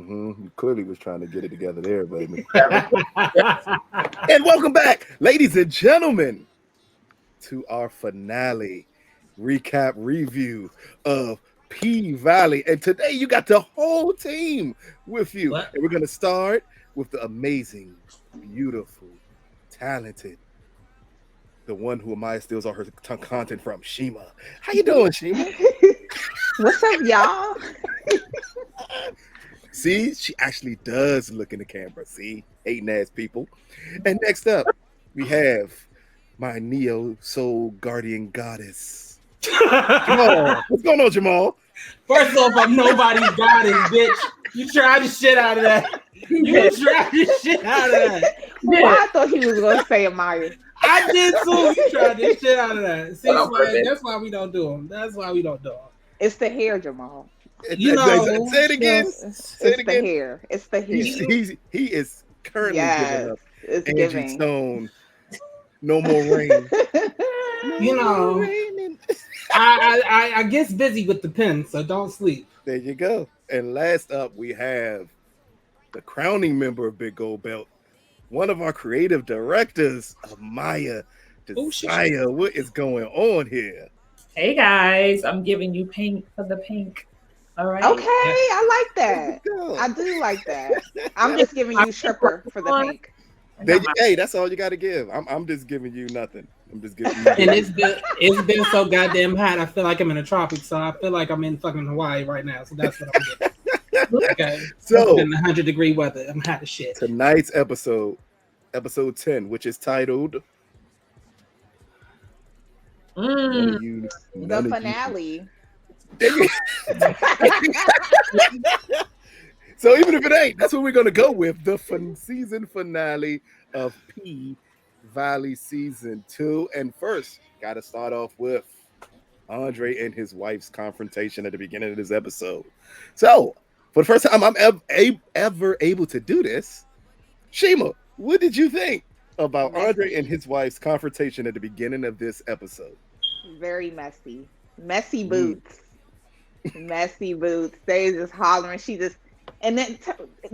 You clearly was trying to get it together there, baby. And welcome back, ladies and gentlemen, to our finale recap review of P Valley. And today you got the whole team with you. What? And we're going to start with the amazing, beautiful, talented, the one who Amaya steals all her content from, Shima. How you doing, Shima? What's up, y'all? See, she actually does look in the camera. See, hating ass people. And next up, we have my Neo Soul Guardian Goddess, Jamal. What's going on, Jamal? First off, I'm nobody's goddess, bitch. You tried the shit out of that. You tried the shit out of that. Well, I thought he was going to say Amaya. I did too. You tried this shit out of that. See, that's why we don't do them. That's why we don't do them. It's the hair, Jamal. You know, say it again. It's the hair. It's the hair. He is currently giving up it's Angie giving. Stone. No more rain. You know, I gets busy with the pen, so don't sleep. There you go. And last up, we have the crowning member of Big Gold Belt, one of our creative directors, Amaya Desire. What is going on here? Hey guys, I'm giving you pink for the pink. All right. Okay, I like that. I do like that. I'm just giving you Tripper for the pink. Hey, that's all you got to give. I'm just giving you nothing. I'm just giving you. And it's been so goddamn hot. I feel like I'm in the tropics, so I feel like I'm in fucking Hawaii right now. So that's what I'm getting. Okay. So it's been 100-degree weather. I'm hot as shit. Tonight's episode 10, which is titled The finale. So even if it ain't, that's what we're gonna go with. The season finale of P Valley season 2. And first, gotta start off with Andre and his wife's confrontation at the beginning of this episode. So for the first time I'm ever able to do this, Shima, what did you think about Andre and his wife's confrontation at the beginning of this episode? Very messy. Messy boots. Messy boots. They just hollering. She just, and then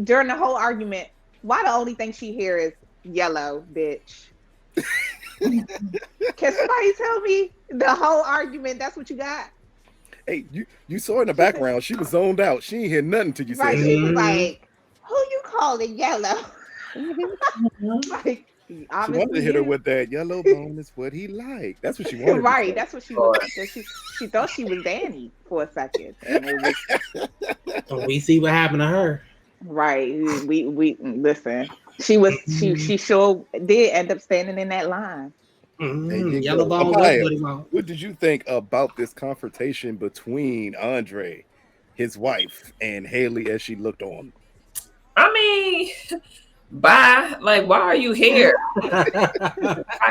during the whole argument, why the only thing she hear is yellow, bitch. Can somebody tell me the whole argument? That's what you got? Hey, you saw in the background, she was zoned out. She ain't hear nothing till you said She was like, who you calling yellow? Like, she wanted to hit her with that yellow bone is what he liked. That's what she wanted. Right, that's what she wanted. She thought she was Danny for a second. And it was, we see what happened to her. Right. We listen. She sure did end up standing in that line. Yellow bone. What did you think about this confrontation between Andre, his wife, and Hailey as she looked on? I mean, why are you here?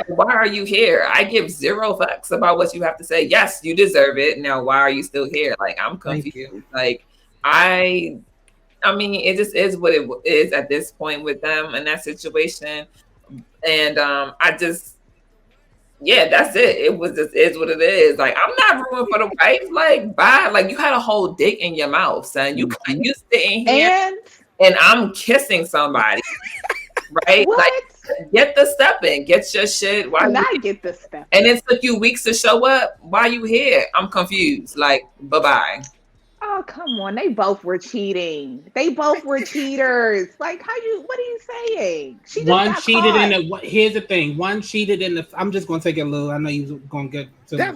Why are you here? I give zero fucks about what you have to say. Yes, you deserve it. Now, why are you still here? Like, I'm confused. Like, I mean, it just is what it is at this point with them in that situation. And that's it. It was just is what it is. Like, I'm not rooting for the wife. Like, bye. Like, you had a whole dick in your mouth, son. You sitting here and I'm kissing somebody. Right? What? Like, get the step in. Get your shit. Why not get the step? And it took you weeks to show up. Why you here? I'm confused. Like, bye-bye. Oh, come on. They both were cheating. They both were cheaters. Like, what are you saying? One cheated here's the thing. One cheated in the, I'm just going to take it a little, I know you was going to get to that.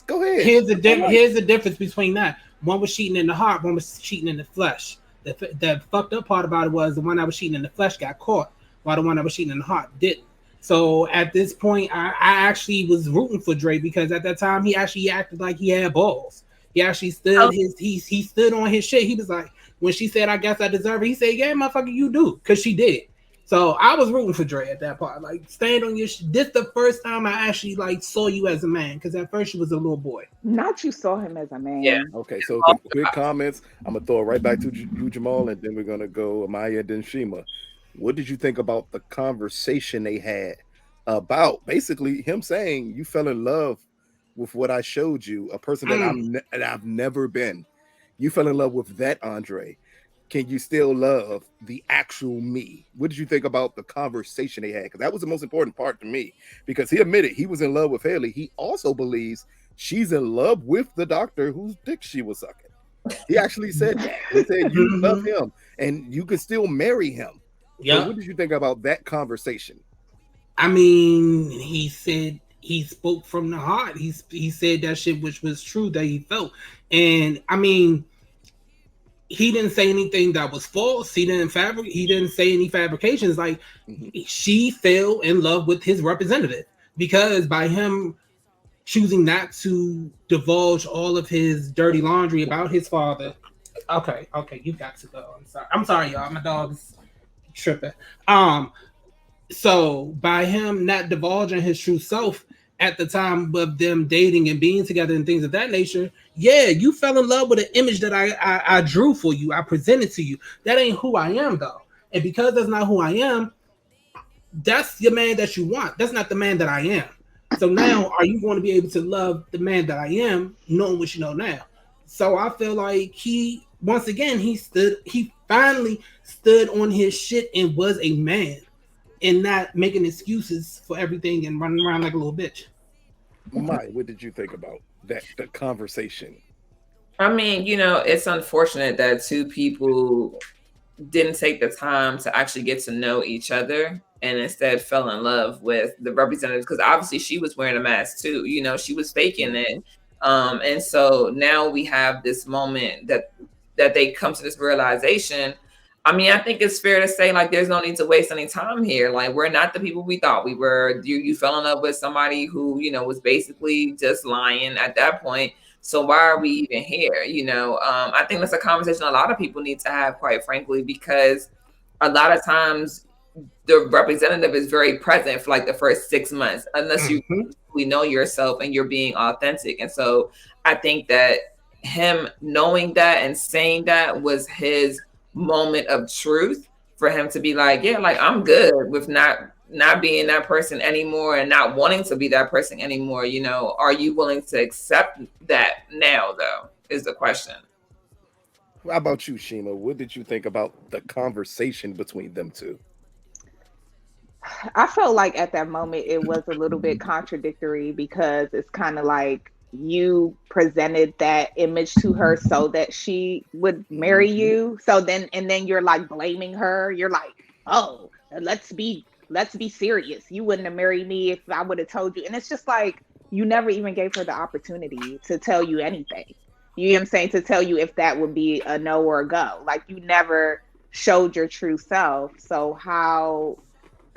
Go ahead. Here's the difference between that. One was cheating in the heart, one was cheating in the flesh. The fucked up part about it was the one that was cheating in the flesh got caught, while the one that was cheating in the heart didn't. So at this point, I actually was rooting for Dre because at that time, he actually acted like he had balls. He actually stood he stood on his shit. He was like, when she said, I guess I deserve it, he said, yeah, motherfucker, you do. Because she did. So I was rooting for Dre at that part. Like, stand on your shit. This the first time I actually, like, saw you as a man. Because at first, you was a little boy. Not you saw him as a man. Yeah. Okay, so quick comments. I'm going to throw it right back to you, Jamal, and then we're going to go Amaya, then Shima. What did you think about the conversation they had about basically him saying you fell in love with what I showed you, a person that I've never been. You fell in love with that Andre. can you still love the actual me? What did you think about the conversation they had? Because that was the most important part to me. Because he admitted he was in love with Hailey. He also believes she's in love with the doctor whose dick she was sucking. He actually said that. He said you love him and you could still marry him. Yeah. So what did you think about that conversation? I mean, he said he spoke from the heart. He said that shit which was true that he felt. And I mean, he didn't say anything that was false. He didn't say any fabrications. Like she fell in love with his representative because by him choosing not to divulge all of his dirty laundry about his father. Okay, you got to go. I'm sorry, y'all. My dog's tripping. So by him not divulging his true self at the time of them dating and being together and things of that nature, yeah, you fell in love with an image that I drew for you. I presented to you. That ain't who I am, though. And because that's not who I am, that's the man that you want. That's not the man that I am. So now, are you going to be able to love the man that I am, knowing what you know now? So I feel like he finally stood on his shit and was a man and not making excuses for everything and running around like a little bitch. Mai, what did you think about the conversation? I mean, it's unfortunate that two people didn't take the time to actually get to know each other and instead fell in love with the representatives, because obviously she was wearing a mask too. She was faking it. And so now we have this moment that they come to this realization. I mean, I think it's fair to say, like, there's no need to waste any time here. Like, we're not the people we thought we were. You fell in love with somebody who, was basically just lying at that point. So why are we even here? I think that's a conversation a lot of people need to have, quite frankly, because a lot of times the representative is very present for like the first 6 months, unless you really know yourself and you're being authentic. And so I think that him knowing that and saying that was his moment of truth for him to be like, yeah, like I'm good with not being that person anymore and not wanting to be that person anymore. Are you willing to accept that now, though, is the question. How about you, Shima? What did you think about the conversation between them two? I felt like at that moment it was a little bit contradictory because it's kind of like you presented that image to her so that she would marry you. So then you're like blaming her. You're like, oh, let's be serious. You wouldn't have married me if I would have told you. And it's just like, you never even gave her the opportunity to tell you anything. You know what I'm saying? To tell you if that would be a no or a go. Like, you never showed your true self. So how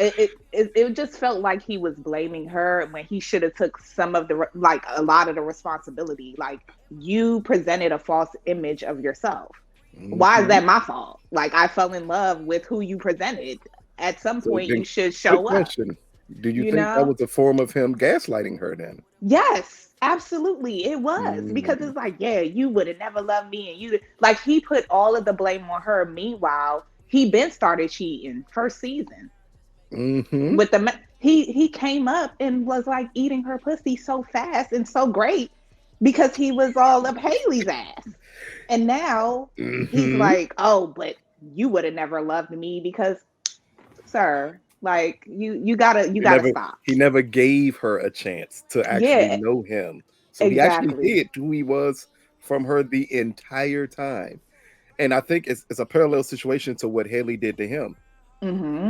it just felt like he was blaming her when he should have took some of the, like, a lot of the responsibility. Like, you presented a false image of yourself. Why is that my fault? Like, I fell in love with who you presented. At some point, you should show up. Question. Do you think that was a form of him gaslighting her then? Yes, absolutely. It was. Because it's like, yeah, you would have never loved me. And you, like, he put all of the blame on her. Meanwhile, he been started cheating first season. With he came up and was like eating her pussy so fast and so great because he was all up Hailey's ass. And now he's like, oh, but you would have never loved me because, sir, like, you gotta stop. He never gave her a chance to actually know him. So he actually hid who he was from her the entire time. And I think it's a parallel situation to what Hailey did to him.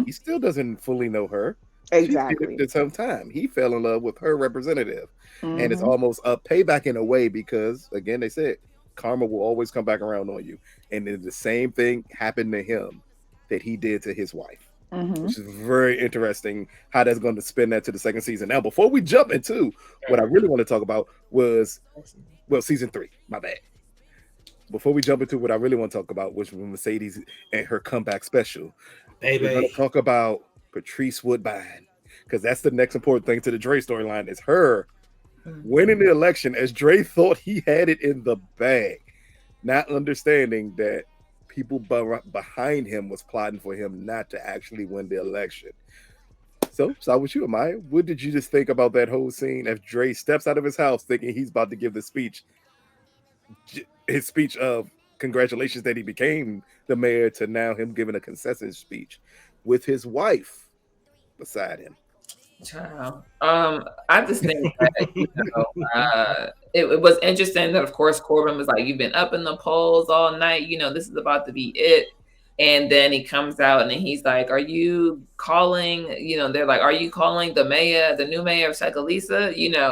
He still doesn't fully know her. Exactly. She did it some time. He fell in love with her representative. And it's almost a payback in a way because, again, they said karma will always come back around on you. And then the same thing happened to him that he did to his wife. Which is very interesting how that's going to spin that to the second season. Now, before we jump into what I really want to talk about was, season 3, my bad. Before we jump into what I really want to talk about, which was Mercedes and her comeback special, we're going to talk about Patrice Woodbine, because that's the next important thing to the Dre storyline, is her winning the election as Dre thought he had it in the bag, not understanding that people behind him was plotting for him not to actually win the election. So with you, Amaya, what did you just think about that whole scene as Dre steps out of his house thinking he's about to give the speech, his speech of congratulations that he became the mayor to now him giving a concession speech with his wife beside him. Child. I just think that it was interesting that of course Corbin was like, "You've been up in the polls all night. This is about to be it." And then he comes out and he's like, "Are you calling?" They're like, "Are you calling the new mayor of Chucalissa?"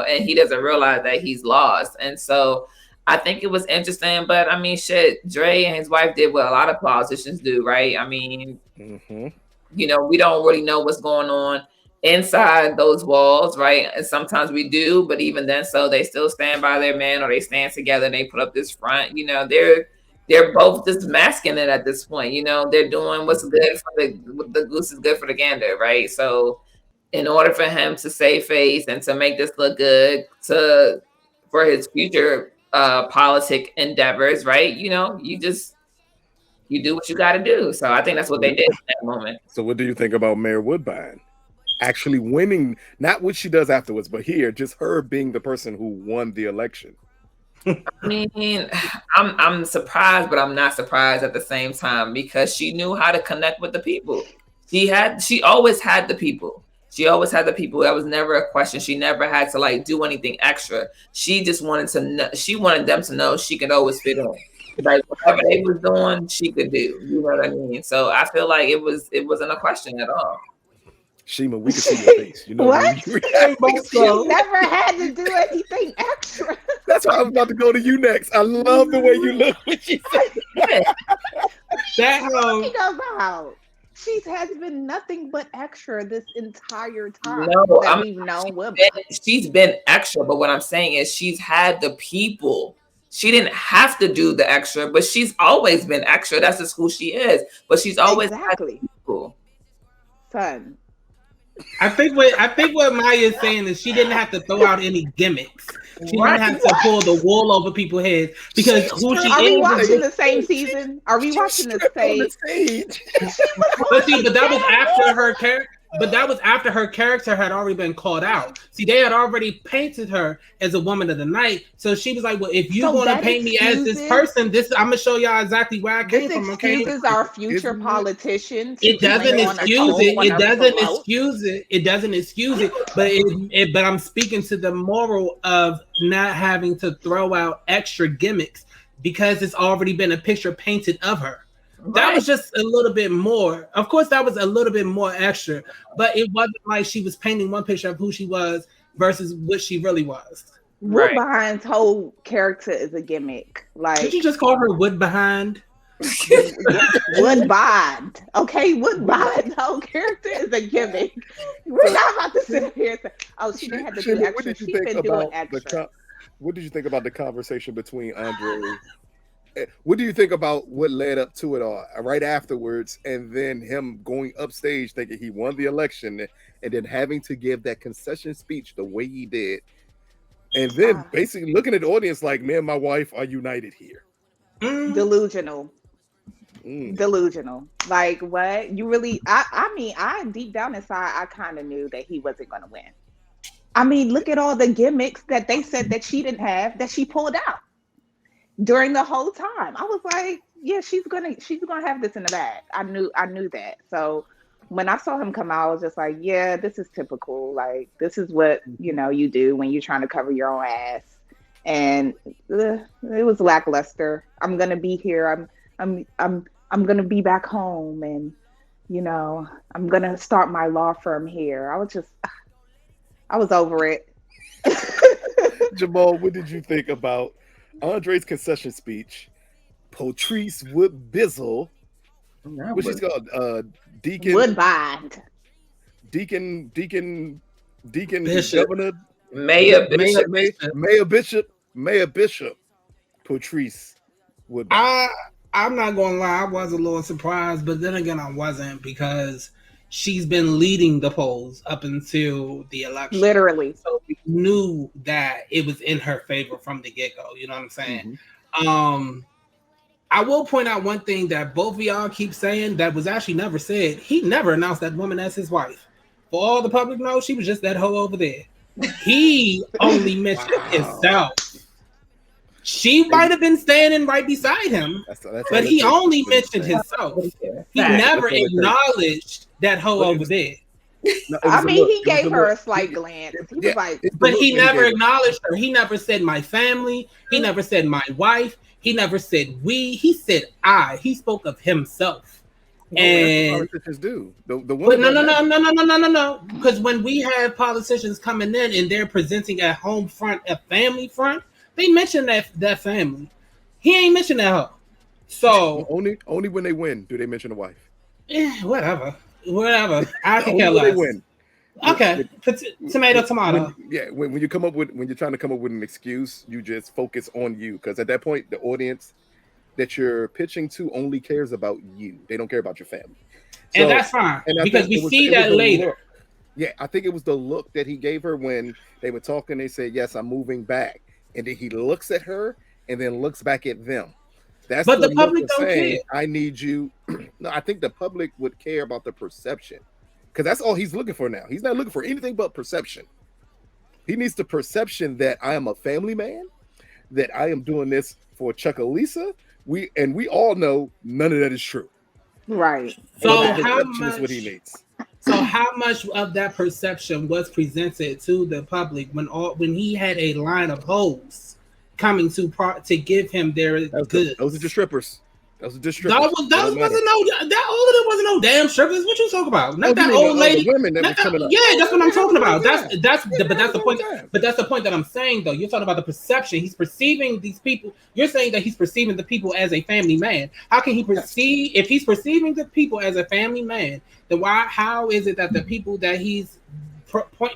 And he doesn't realize that he's lost. And so I think it was interesting. But I mean, shit, Dre and his wife did what a lot of politicians do, right? I mean, we don't really know what's going on inside those walls, right? And sometimes we do, but even then, so they still stand by their man, or they stand together and they put up this front. They're both just masking it at this point. They're doing what's good for the goose is good for the gander, right? So in order for him to save face and to make this look good for his future politic endeavors, right? You do what you got to do. So I think that's what they did in that moment. So what do you think about Mayor Woodbine actually winning? Not what she does afterwards, but here, just her being the person who won the election. I mean, I'm surprised, but I'm not surprised at the same time, because she knew how to connect with the people. She always had the people. She always had the people. That was never a question. She never had to do anything extra. She just wanted to know. She wanted them to know she could always fit in. Like whatever they was doing, she could do. You know what I mean? So I feel like it wasn't a question at all. Shima, we can see your face. What? She never had to do anything extra. That's why I was about to go to you next. I love the way you look when she said that. She has been nothing but extra this entire time. We've known she's been extra, but what I'm saying is she's had the people. She didn't have to do the extra, but she's always been extra. That's just who she is. But she's always had the people. Son. I think what Maya is saying is she didn't have to throw out any gimmicks. She didn't have to pull the wool over people's heads, because who she is. Are we watching the same season? Are we watching the same? But that was after her character. But that was after her character had already been called out. See, they had already painted her as a woman of the night. So she was like, "Well, if you want to paint me as this person, I'm gonna show y'all exactly where I came from." Okay, excuses our future politicians. It doesn't excuse it. It doesn't excuse it. It doesn't excuse it. But I'm speaking to the moral of not having to throw out extra gimmicks, because it's already been a picture painted of her. That was just a little bit more. Of course, that was a little bit more extra, but it wasn't like she was painting one picture of who she was versus what she really was. Woodbine's whole character is a gimmick. Did you just call her Woodbine? Woodbine. Okay, Woodbine's whole character is a gimmick. We're not about to sit here and say, "Oh, she didn't have to do extra." She's been doing extra. What did you think about the conversation between Andre? What do you think about what led up to it all right afterwards, and then him going upstage thinking he won the election, and then having to give that concession speech the way he did, and then basically looking at the audience like, "Me and my wife are united here." Delusional. Like, what? You really? I mean, deep down inside, I kind of knew that he wasn't going to win. I mean, look at all the gimmicks that they said that she didn't have, that she pulled out during the whole time. I was like, yeah, she's gonna have this in the bag. I knew that. So when I saw him come out, I was just like, yeah, this is typical. Like, this is what you do when you're trying to cover your own ass. And it was lackluster. I'm gonna be here. I'm gonna be back home, and I'm gonna start my law firm here. I was over it. Jamal, what did you think about Andre's concession speech? Patrice Woodbine, what she's called, Deacon Woodbine, Deacon Bishop. Governor, Mayor Bishop, Patrice Woodbine. I'm not gonna lie, I was a little surprised, but then again, I wasn't, because she's been leading the polls up until the election. Literally. So we knew that it was in her favor from the get-go. You know what I'm saying? Mm-hmm. I will point out one thing that both of y'all keep saying that was actually never said. He never announced that woman as his wife. For all the public knows, she was just that hoe over there. He only mentioned himself. She might have been standing right beside him, but he only mentioned himself. He never acknowledged that hoe over there. No, I mean, he gave her a slight glance. He was like, but he never acknowledged her. He never said my family. He never said my wife. He never said we. He said I. He spoke of himself. And politicians do. The but no. Because when we have politicians coming in and they're presenting a home front, a family front, they mention that family. He ain't mentioned that hoe. So only when they win do they mention the wife. Whatever. I can care less. Win. Okay, tomato. When you're trying to come up with an excuse, you just focus on you, because at that point the audience that you're pitching to only cares about you. They don't care about your family. So, and that's fine, because we see that later. Look. Yeah, I think it was the look that he gave her when they were talking. They said, "Yes, I'm moving back," and then he looks at her and then looks back at them. But the public don't care. I need you. No, I think the public would care about the perception, because that's all he's looking for now. He's not looking for anything but perception. He needs the perception that I am a family man, that I am doing this for Chucalissa. We all know none of that is true. Right. So how much of that perception was presented to the public when he had a line of hoes coming to give him their goods? Those are just strippers. That wasn't no damn strippers. What you talking about? Not that old lady. Women that were coming up. Yeah, that's what I'm talking about. That's the point. But that's the point that I'm saying, though. You're talking about the perception. He's perceiving these people. You're saying that he's perceiving the people as a family man. How can he perceive if he's perceiving the people as a family man? Then how is it that the people that he's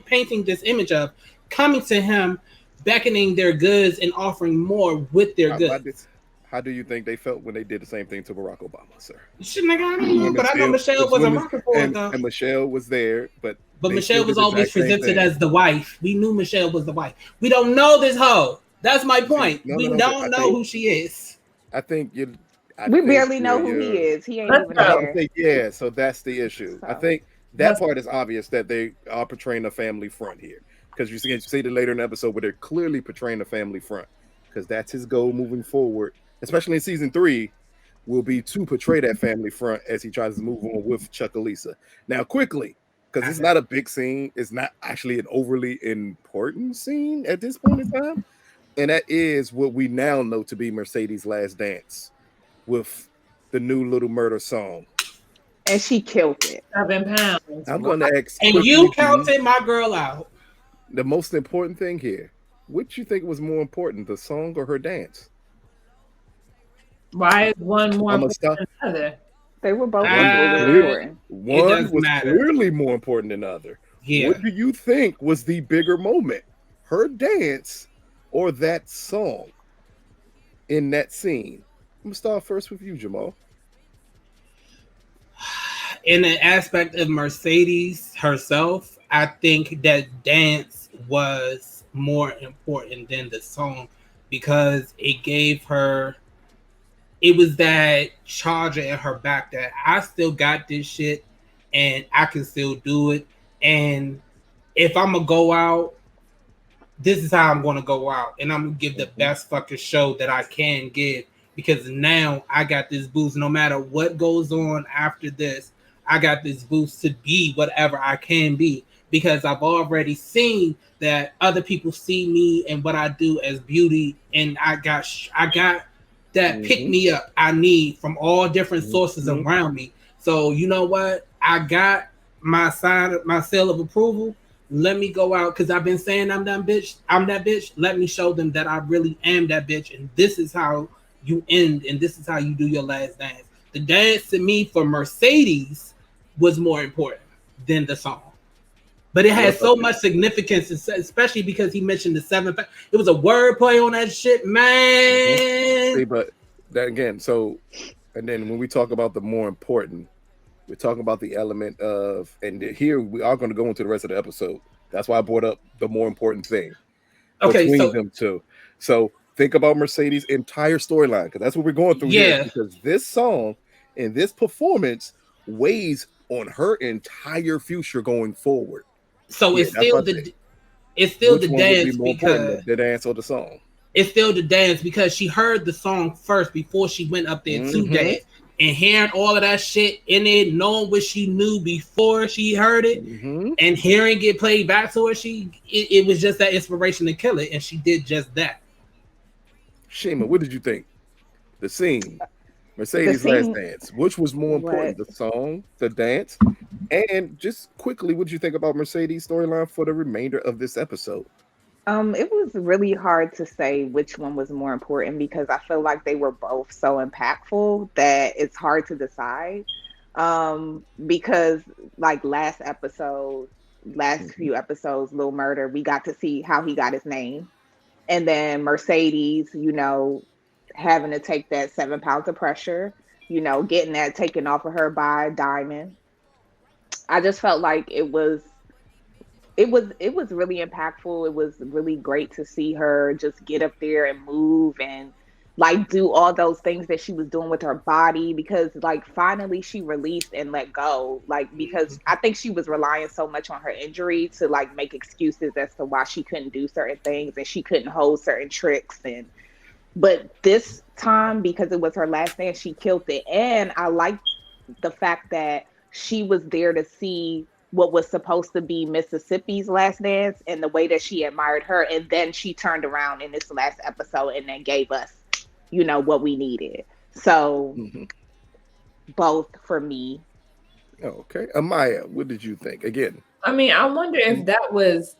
painting this image of coming to him, beckoning their goods and offering more with their goods? How do you think they felt when they did the same thing to Barack Obama, sir? But I know Michelle wasn't rocking for it, though. And Michelle was there, but Michelle was always presented as the wife. We knew Michelle was the wife. We don't know this hoe. That's my point. We don't know who she is. I think we barely know who he is. He ain't even there. Yeah, so that's the issue. I think that part is obvious, that they are portraying a family front here, because you see it later in the episode where they're clearly portraying a family front, because that's his goal moving forward. Especially in season 3, will be to portray that family front as he tries to move on with Chucalissa. Now, quickly, because it's not a big scene, it's not actually an overly important scene at this point in time, and that is what we now know to be Mercedes' last dance with the new Little Murder song. And she killed it. 7 pounds. I'm going to ask. And you counted my girl out. The most important thing here, which you think was more important, the song or her dance? Why is one more important than the other? They were both important. One was clearly more important than the other. Yeah. What do you think was the bigger moment? Her dance or that song in that scene? I'm going to start first with you, Jamal. In the aspect of Mercedes herself, I think that dance was more important than the song, because it gave her... It was that charger in her back that I still got this shit and I can still do it. And if I'm going to go out, this is how I'm going to go out. And I'm going to give the best fucking show that I can give, because now I got this boost. No matter what goes on after this, I got this boost to be whatever I can be, because I've already seen that other people see me and what I do as beauty. And I got that pick me up I need from all different sources around me. So you know what? I got my seal of approval. Let me go out, because I've been saying I'm that bitch. Let me show them that I really am that bitch. And this is how you end, and this is how you do your last dance. The dance to me for Mercedes was more important than the song. But it had so much significance, especially because he mentioned the 7. It was a wordplay on that shit, man. See, but that again, and then when we talk about the more important, we're talking about the element of, and here we are going to go into the rest of the episode. That's why I brought up the more important thing between them two. So think about Mercedes' entire storyline, because that's what we're going through here. Because this song and this performance weighs on her entire future going forward. So it's still the dance, because the dance or the song. it's still the dance because she heard the song first before she went up there to dance. And hearing all of that shit in it, knowing what she knew before she heard it, and hearing it played back to her, it was just that inspiration to kill it, and she did just that. Shima, what did you think? The scene, Mercedes' last dance. Which was more important, the song, the dance, and just quickly, what did you think about Mercedes' storyline for the remainder of this episode? It was really hard to say which one was more important because I feel like they were both so impactful that it's hard to decide. Because like last few episodes, Lil Murder, we got to see how he got his name. And then Mercedes, having to take that 7 pounds of pressure, getting that taken off of her by Diamond. I just felt like it was really impactful. It was really great to see her just get up there and move and like do all those things that she was doing with her body because like finally she released and let go. Like because I think she was relying so much on her injury to like make excuses as to why she couldn't do certain things and she couldn't hold certain tricks but this time because it was her last dance, she killed it. And I liked the fact that she was there to see what was supposed to be Mississippi's last dance and the way that she admired her. And then she turned around in this last episode and then gave us, what we needed. So both for me. Okay. Amaya, what did you think? Again. I mean, I wonder if that was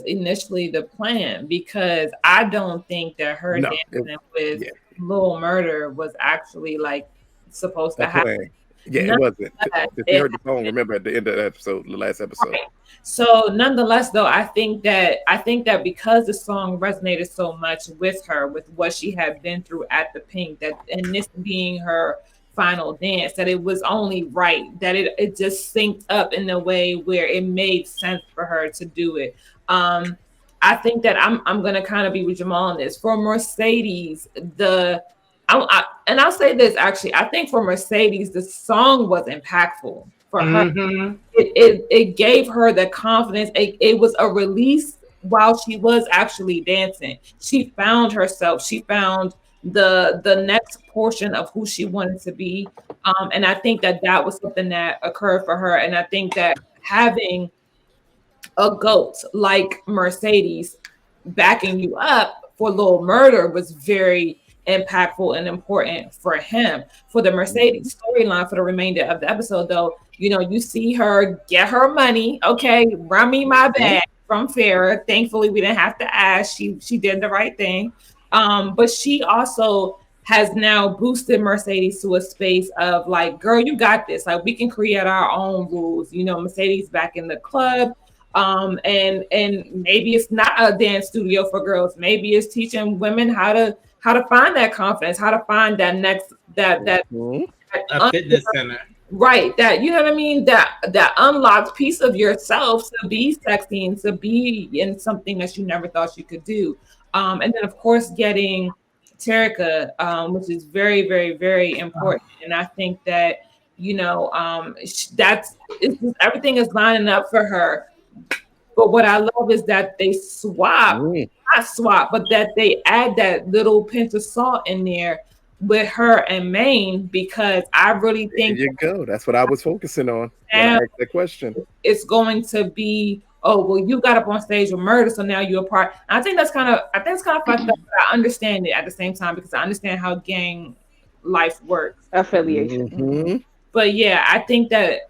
initially the plan because I don't think that her dancing with Lil Murder was actually like supposed to happen. Yeah, it wasn't. If you heard the song, remember at the end of the episode, the last episode. Right. So nonetheless, though, I think that because the song resonated so much with her, with what she had been through at the Pink, and this being her final dance, that it was only right that it just synced up in a way where it made sense for her to do it. I think that I'm gonna kind of be with Jamal on this. For Mercedes, and I'll say this actually, I think for Mercedes, the song was impactful for her. It gave her the confidence. It was a release while she was actually dancing. She found herself. She found the next portion of who she wanted to be. And I think that was something that occurred for her. And I think that having a GOAT like Mercedes backing you up for Lil Murder was very impactful and important for him. For the Mercedes storyline for the remainder of the episode, though, you see her get her money. Okay, run me my bag from Farrah. Thankfully, we didn't have to ask. She did the right thing. But she also has now boosted Mercedes to a space of like, girl, you got this. Like, we can create our own rules. Mercedes back in the club. And maybe it's not a dance studio for girls. Maybe it's teaching women how to find that confidence, how to find that next that fitness center. Right. That, you know what I mean? That unlocked piece of yourself to be sexy and to be in something that you never thought you could do. And then of course getting Terica, which is very, very, very important. And I think that, everything is lining up for her. But what I love is that they not swap, but that they add that little pinch of salt in there with her and Maine, because I really think there you go. That's what I was focusing on when I asked that question. It's going to be, oh, well, you got up on stage with Murder, so now you're a part. And I think it's kind of fucked up, but I understand it at the same time because I understand how gang life works. Affiliation. But yeah, I think that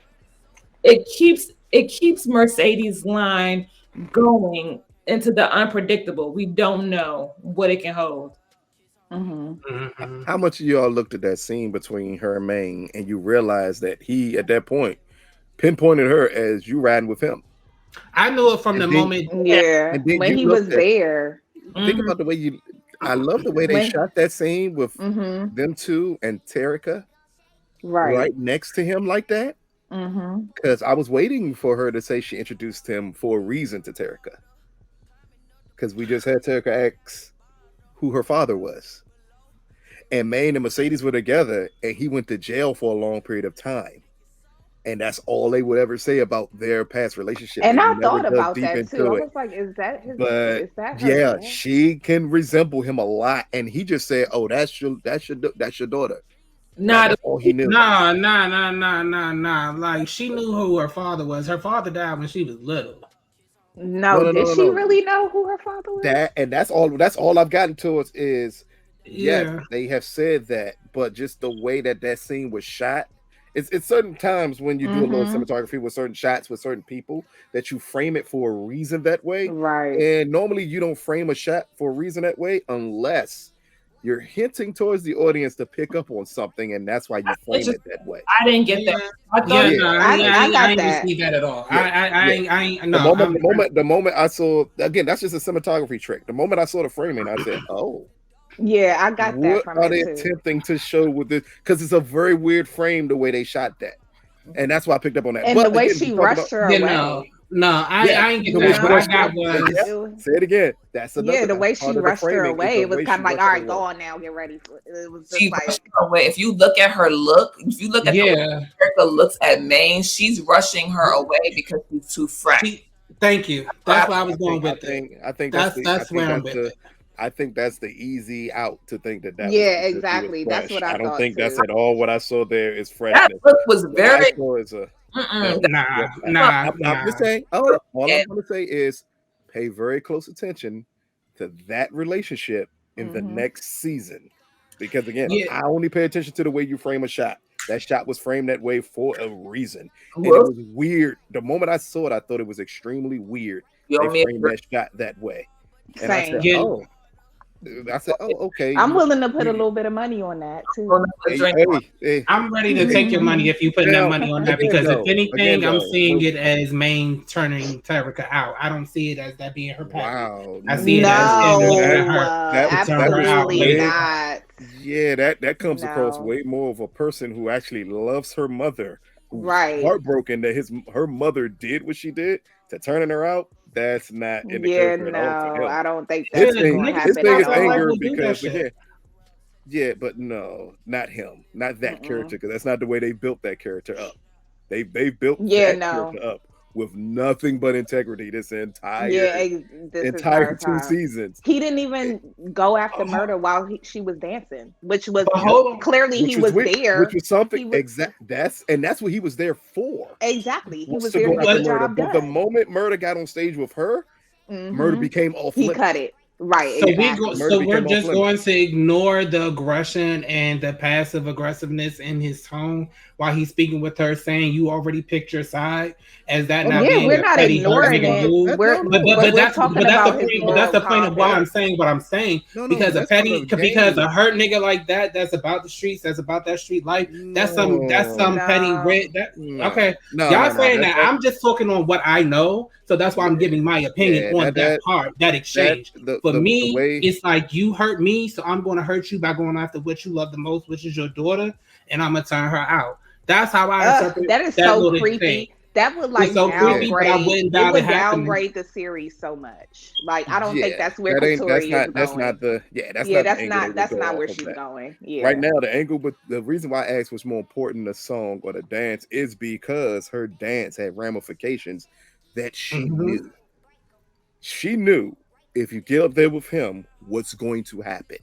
it keeps Mercedes' line going into the unpredictable. We don't know what it can hold. How much of y'all looked at that scene between her and Maine and you realized that he, at that point, pinpointed her as you riding with him? I knew it from the moment. Yeah, when he was there. Think about the way I love the way they shot that scene with them two and Terica right next to him like that. Because I was waiting for her to say she introduced him for a reason to Terica. Because we just had Terica ask who her father was. And Maine and Mercedes were together, and he went to jail for a long period of time. and that's all they would ever say about their past relationship. And They I never thought dug about deep that too. into I it. was like, is that her But yeah, dad? she can resemble him a lot, and he just said, "Oh, that's your daughter." Nah, That's all he knew. Nah. Like she knew who her father was. Her father died when she was little. No, did she really know who her father was? That's all. That's all I've gotten to us is yes, Yeah. they have said that, but just the way that scene was shot. It's certain times when you do a little cinematography with certain shots with certain people that you frame it for a reason that way. Right. And normally you don't frame a shot for a reason that way unless you're hinting towards the audience to pick up on something, and that's why you frame it that way. I didn't get that. I thought I didn't see that at all. I ain't. No, the moment I saw, again, that's just a cinematography trick. The moment I saw the framing, I said, "Oh, yeah, I got that from what are they it too. attempting to show with this?" Because it's a very weird frame the way they shot that, and that's why I picked up on that. And but the way again, she rushed her away. I ain't get that. What I got was say it again. That's another. The way she rushed her away, it was kind of like, all right, go on now, get ready. It was just like rushed her away. If you look at her look, if you look at the way Erica looks at Maine, she's rushing her away because she's too fresh. Thank you. That's why I was going with it. I think that's where I'm with it. I think that's the easy out to think that. Yeah, exactly. That's what I don't think too. that's at all what I saw there is freshness. That look was very. Nah. I'm just saying. All I'm going to say is pay very close attention to that relationship in the next season, because again, I only pay attention to the way you frame a shot. That shot was framed that way for a reason, and it was weird. The moment I saw it, I thought it was extremely weird. They framed that shot that way, and I said, okay. I'm willing to put a little bit of money on that too. I'm ready to take your money if you put that money on that, because if anything, I'm seeing it as Maine turning Terica out. I don't see it as that being her package. Wow. I see it as absolutely not. Yeah, that comes across way more of a person who actually loves her mother, who's heartbroken that her mother did what she did to turning her out. That's not in the character at all for him. I don't think that's going to happen. His thing is anger because but no, not him, not that character, because that's not the way they built that character up. They built that character up with nothing but integrity this entire 2 seasons. He didn't even go after murder while she was dancing, which was clearly he was there. Which was something that's what he was there for. Exactly. He was there to get the job done. But the moment Murder got on stage with her, Murder became off limits. He cut it. Right. So we're just going to ignore the aggression and the passive aggressiveness in his tone while he's speaking with her, saying you already picked your side. As that not being we're not ignoring it. That's the point of why I'm saying what I'm saying. Because a hurt nigga like that's about the streets, that's about that street life. That's some petty red. Okay, y'all saying that. I'm just talking on what I know, so that's why I'm giving my opinion on that part, that exchange. For me, it's like you hurt me, so I'm going to hurt you by going after what you love the most, which is your daughter, and I'm gonna turn her out. That's how I interpret that. Is so creepy. Thing. That would downgrade the series so much. Like I don't think that's where Victoria is going. That's not where she's going. Yeah. Right now, the angle, but the reason why I asked what's more important, the song or the dance, is because her dance had ramifications that she knew. She knew if you get up there with him, what's going to happen.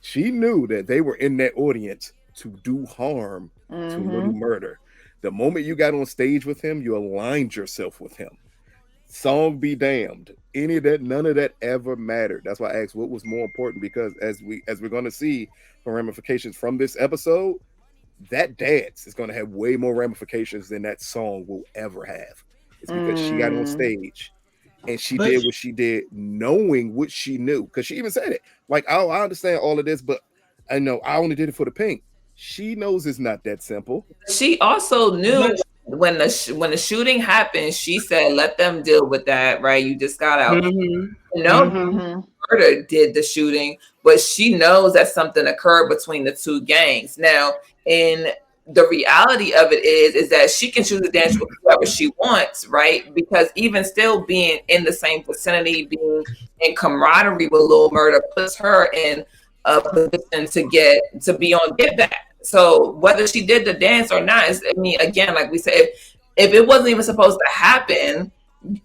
She knew that they were in that audience to do harm to Little Murder. The moment you got on stage with him, you aligned yourself with him. Song be damned. None of that ever mattered. That's why I asked what was more important, because as we're going to see the ramifications from this episode, that dance is going to have way more ramifications than that song will ever have. It's because she got on stage and she did what she did, knowing what she knew. Because she even said it. Like, I understand all of this, but I know I only did it for the pink. She knows it's not that simple. She also knew when the shooting happened, she said, let them deal with that, right? You just got out. Murder did the shooting, but she knows that something occurred between the two gangs. Now, in the reality of it is that she can choose to dance with whoever she wants, right? Because even still being in the same vicinity, being in camaraderie with Lil Murder puts her in a position to be on get back. So whether she did the dance or not, I mean, again, like we said, if it wasn't even supposed to happen,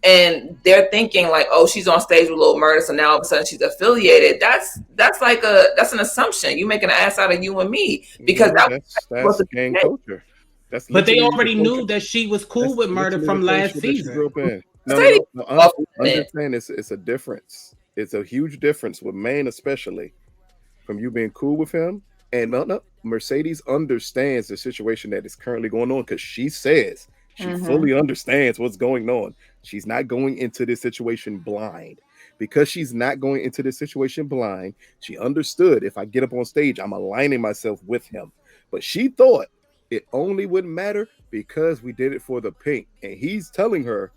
and they're thinking like, oh, she's on stage with Lil Murda, so now all of a sudden she's affiliated. That's an assumption. You making an ass out of you and me because that's gang culture. But they already knew that she was cool with Murda from last season. No, understand it's a difference. It's a huge difference with Maine, especially from you being cool with him. And no, Mercedes understands the situation that is currently going on because she says she fully understands what's going on. She's not going into this situation blind. Because she's not going into this situation blind, she understood if I get up on stage, I'm aligning myself with him. But she thought it only would matter because we did it for the pink. And he's telling her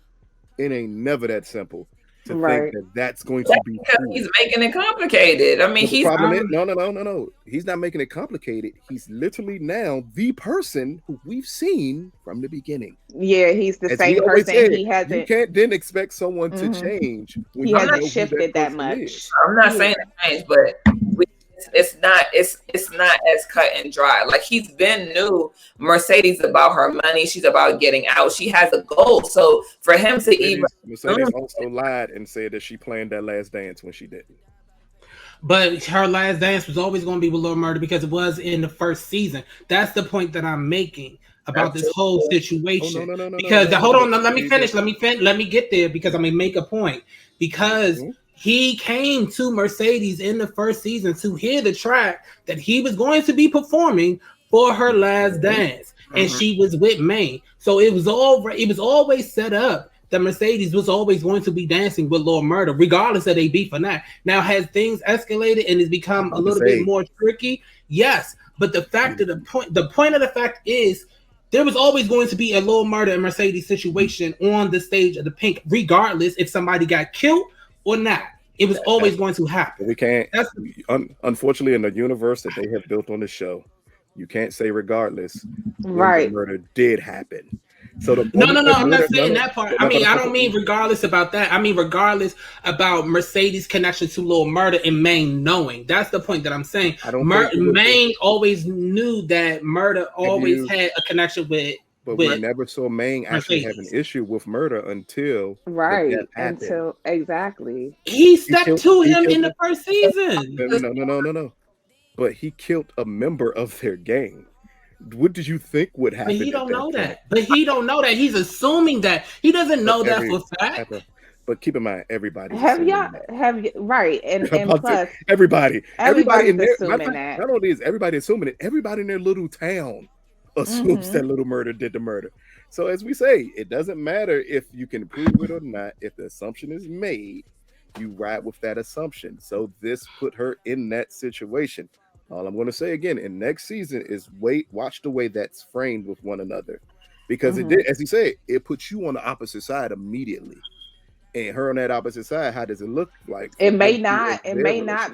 it ain't never that simple to think that that's going to be because he's making it complicated. I mean, no. He's not making it complicated. He's literally now the person who we've seen from the beginning. Yeah, he's the same person. He hasn't. You can't then expect someone to change. He hasn't shifted that much. I'm not saying it changed, but it's not as cut and dry. Like, he's been new. Mercedes about her money. She's about getting out. She has a goal. So for him to Mercedes also lied and said that she planned that last dance when she didn't. But her last dance was always going to be with Lil Murda because it was in the first season. That's the point that I'm making about this whole situation. Hold on, let me finish. Let me get there because I'm gonna make a point. Because he came to Mercedes in the first season to hear the track that he was going to be performing for her last dance, and she was with Maine. So it was always set up that Mercedes was always going to be dancing with Lil Murda, regardless of they beef or not. Now, has things escalated and it's become a little bit more tricky? Yes, but the point of the fact is, there was always going to be a Lil Murda and Mercedes situation on the stage of the pink, regardless if somebody got killed or not. It was always going to happen. We can't. Unfortunately, in the universe that they have built on the show, you can't say regardless. Right. The murder did happen. So no, I'm not saying that part. I mean, I don't mean regardless about that. I mean regardless about Mercedes' connection to Lil Murda and Maine knowing. That's the point that I'm saying. Maine always knew that Murda always had a connection with. But we never saw Maine actually have an issue with Murda until exactly. He stepped to him in the first season. No. But he killed a member of their gang. What did you think would happen? But he don't know that. He's assuming that. He doesn't know that for fact. But keep in mind, everybody. Right, and plus everybody in there. Assuming that. Not only is everybody assuming it, everybody in their little town assumes that Little Murda did the murder. So as we say, it doesn't matter if you can prove it or not. If the assumption is made, you ride with that assumption. So this put her in that situation. All I'm going to say again in next season is watch the way that's framed with one another, because it did, as he said, it puts you on the opposite side immediately, and her on that opposite side. How does it look like? It may not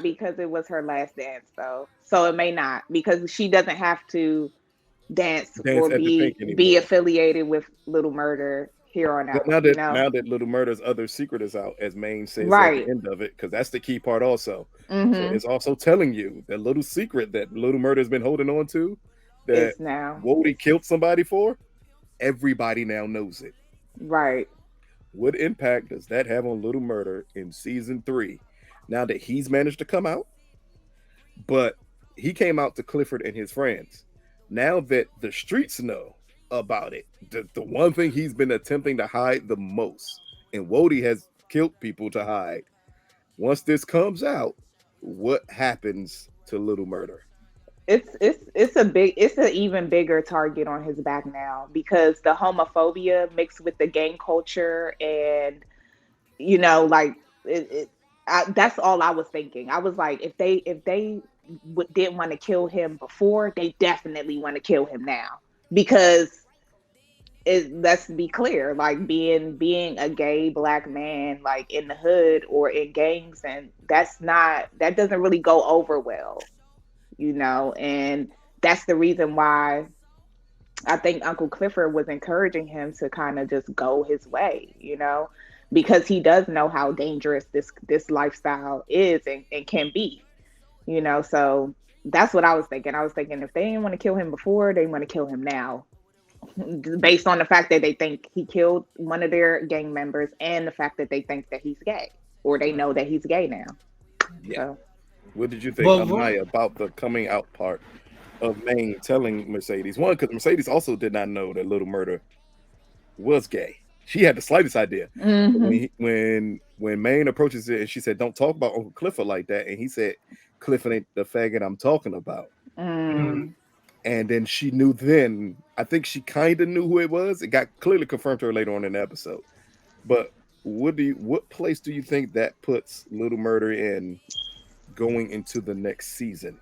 because it was her last dance though. So it may not, because she doesn't have to dance or be affiliated with Little Murda here on out. Now that Little Murda's other secret is out, as Maine says at the end of it, because that's the key part also. So it's also telling you that little secret that Little Murda has been holding on to, that Wody killed somebody for. Everybody now knows it. Right. What impact does that have on Little Murda in season 3? Now that he's managed to come out, but he came out to Clifford and his friends. Now that the streets know about it, the one thing he's been attempting to hide the most, and Wody has killed people to hide. Once this comes out, what happens to Little Murda? It's an even bigger target on his back now, because the homophobia mixed with the gang culture, and that's all I was thinking. I was like, if they didn't want to kill him before, they definitely want to kill him now, because let's be clear, like being a gay black man, like in the hood or in gangs, and that doesn't really go over well, and that's the reason why I think Uncle Clifford was encouraging him to kind of just go his way, because he does know how dangerous this lifestyle is and can be. So That's what I was thinking. I was thinking if they didn't want to kill him before, they want to kill him now. Based on the fact that they think he killed one of their gang members and the fact that they think that he's gay. Or they know that he's gay now. Yeah. So. What did you think, Amaya, about the coming out part of Maine telling Mercedes? One, because Mercedes also did not know that Little Murder was gay. She had the slightest idea. When Maine approaches it and she said, "Don't talk about Uncle Clifford like that," and he said, "Clifford ain't the faggot I'm talking about." And then she knew then. I think she kind of knew who it was. It got clearly confirmed to her later on in the episode. But what place do you think that puts Little Murder in going into the next season?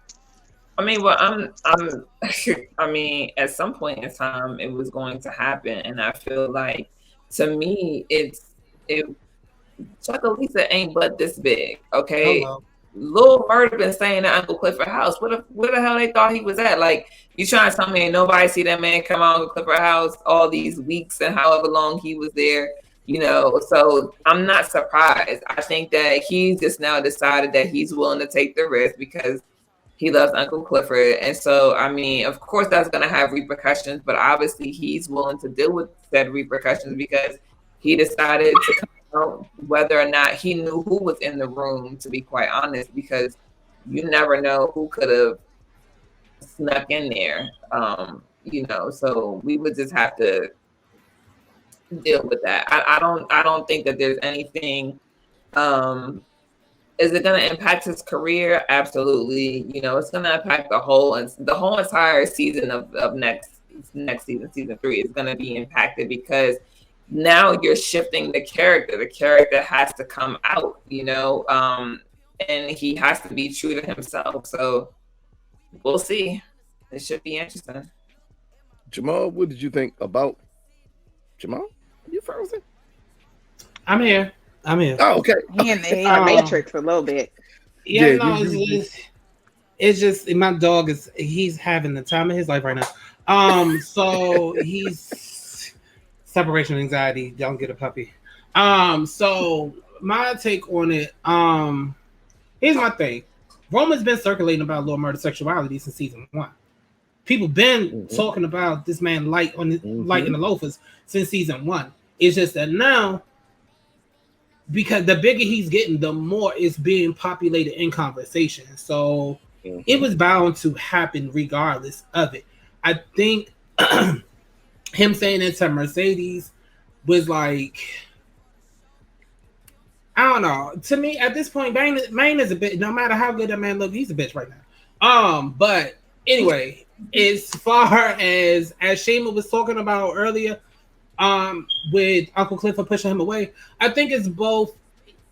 I mean, well, I mean, at some point in time, it was going to happen, and I feel like, to me, Chucalissa ain't but this big, okay? Hello. Lil Murder been staying at Uncle Clifford house. Where the hell they thought he was at? Like, you trying to tell me ain't nobody see that man come out Uncle Clifford house all these weeks and however long he was there, you know? So I'm not surprised. I think that he's just now decided that he's willing to take the risk because he loves Uncle Clifford. And so, I mean, of course that's going to have repercussions, but obviously he's willing to deal with said repercussions because he decided to come out, whether or not he knew who was in the room, to be quite honest, because you never know who could have snuck in there, you know, so we would just have to deal with that. I don't think that there's anything. Is it going to impact his career? Absolutely. You know, it's going to impact the whole entire season of next season, season 3 is going to be impacted because now you're shifting the character. The character has to come out, you know, and he has to be true to himself. So we'll see. It should be interesting. Jamal, what did you think about Jamal? You frozen? I'm here. Oh, okay. He in the Matrix a little bit. Yeah, no, it's just my dog he's having the time of his life right now. So he's separation anxiety. Don't get a puppy. So my take on it. Here's my thing. Roman's been circulating about Lil Murder sexuality since season 1. People been talking about this man light in the loafers since season 1. It's just that now, because the bigger he's getting, the more it's being populated in conversation. So it was bound to happen regardless of it. I think him saying it to Mercedes was like, I don't know. To me, at this point, Maine is a bitch. No matter how good that man looks, he's a bitch right now. But anyway, as far as Shima was talking about earlier, with Uncle Clifford pushing him away, I think it's both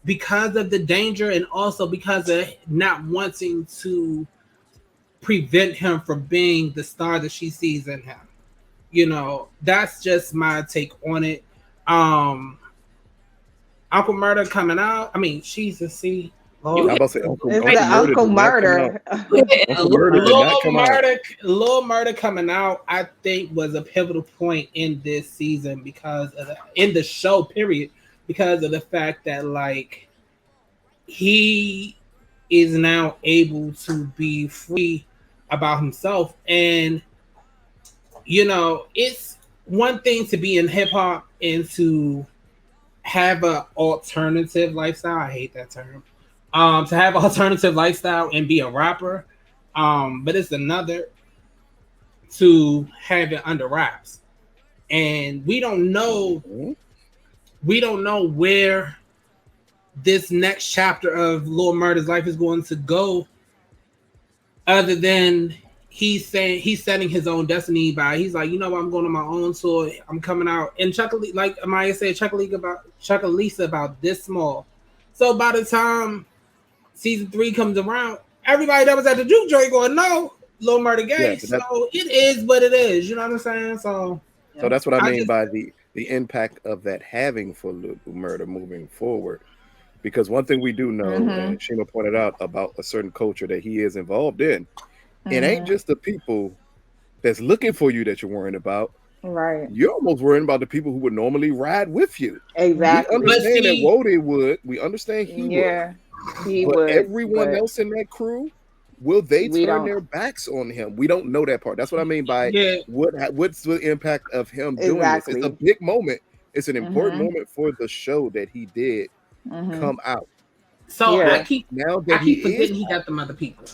because of the danger and also because of not wanting to prevent him from being the star that she sees in him. You know, that's just my take on it. Uncle Murder coming out. I mean, Jesus, see. I'm about to say Uncle Murder. Lil Murder coming out, I think, was a pivotal point in this season because of in the show, period, because of the fact that like he is now able to be free about himself. And you know, it's one thing to be in hip hop and to have an alternative lifestyle. I hate that term. To have alternative lifestyle and be a rapper, but it's another to have it under wraps. And we don't know where this next chapter of Lil Murder's life is going to go, other than he's saying he's setting his own destiny by he's like, you know what, I'm going on my own tour. I'm coming out. And Chucalissa, like Amaya said, Chucalissa about this small. So by the time season 3 comes around, everybody that was at the juke joint going, no, Lil Murder gay. Yeah, so it is what it is. You know what I'm saying? So that's what I mean by the impact of that having for Lil Murder moving forward. Because one thing we do know, and Shima pointed out about a certain culture that he is involved in, it ain't just the people that's looking for you that you're worrying about. Right. You're almost worrying about the people who would normally ride with you. Exactly. We understand that Wody would. We understand he would. He but would. Everyone else in that crew, Will they We turn don't their backs on him? We don't know that part. That's what I mean by Yeah. what's the impact of him doing this? It's a exactly. big moment. It's an important Mhm. moment for the show that he did Mhm. come out. So Yeah. But now I that keep he is forgetting he got them other people.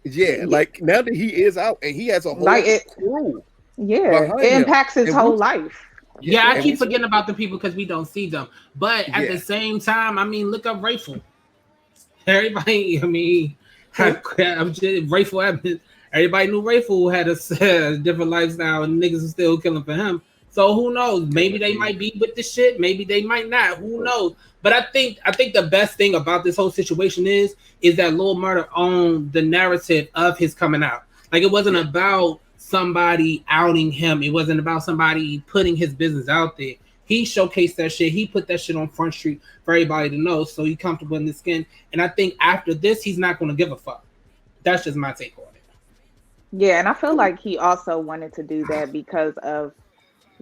yeah, Yeah. like now that he is out and he has a Like whole it. crew Yeah. behind It him. impacts his And we whole life. Yeah, I and we keep Yeah. forgetting about the people because we don't see them. But at yeah. the same time, I mean, look up Rayful. Everybody, I mean, I'm just Rayful. Everybody knew Rayful had a different lifestyle, and niggas are still killing for him. So who knows? Maybe they might be with the shit. Maybe they might not. Who knows? But I think the best thing about this whole situation is that Lil Murder owned the narrative of his coming out. Like it wasn't about somebody outing him. It wasn't about somebody putting his business out there. He showcased that shit. He put that shit on Front Street for everybody to know. So he comfortable in his skin. And I think after this, he's not going to give a fuck. That's just my take on it. Yeah, and I feel like he also wanted to do that because of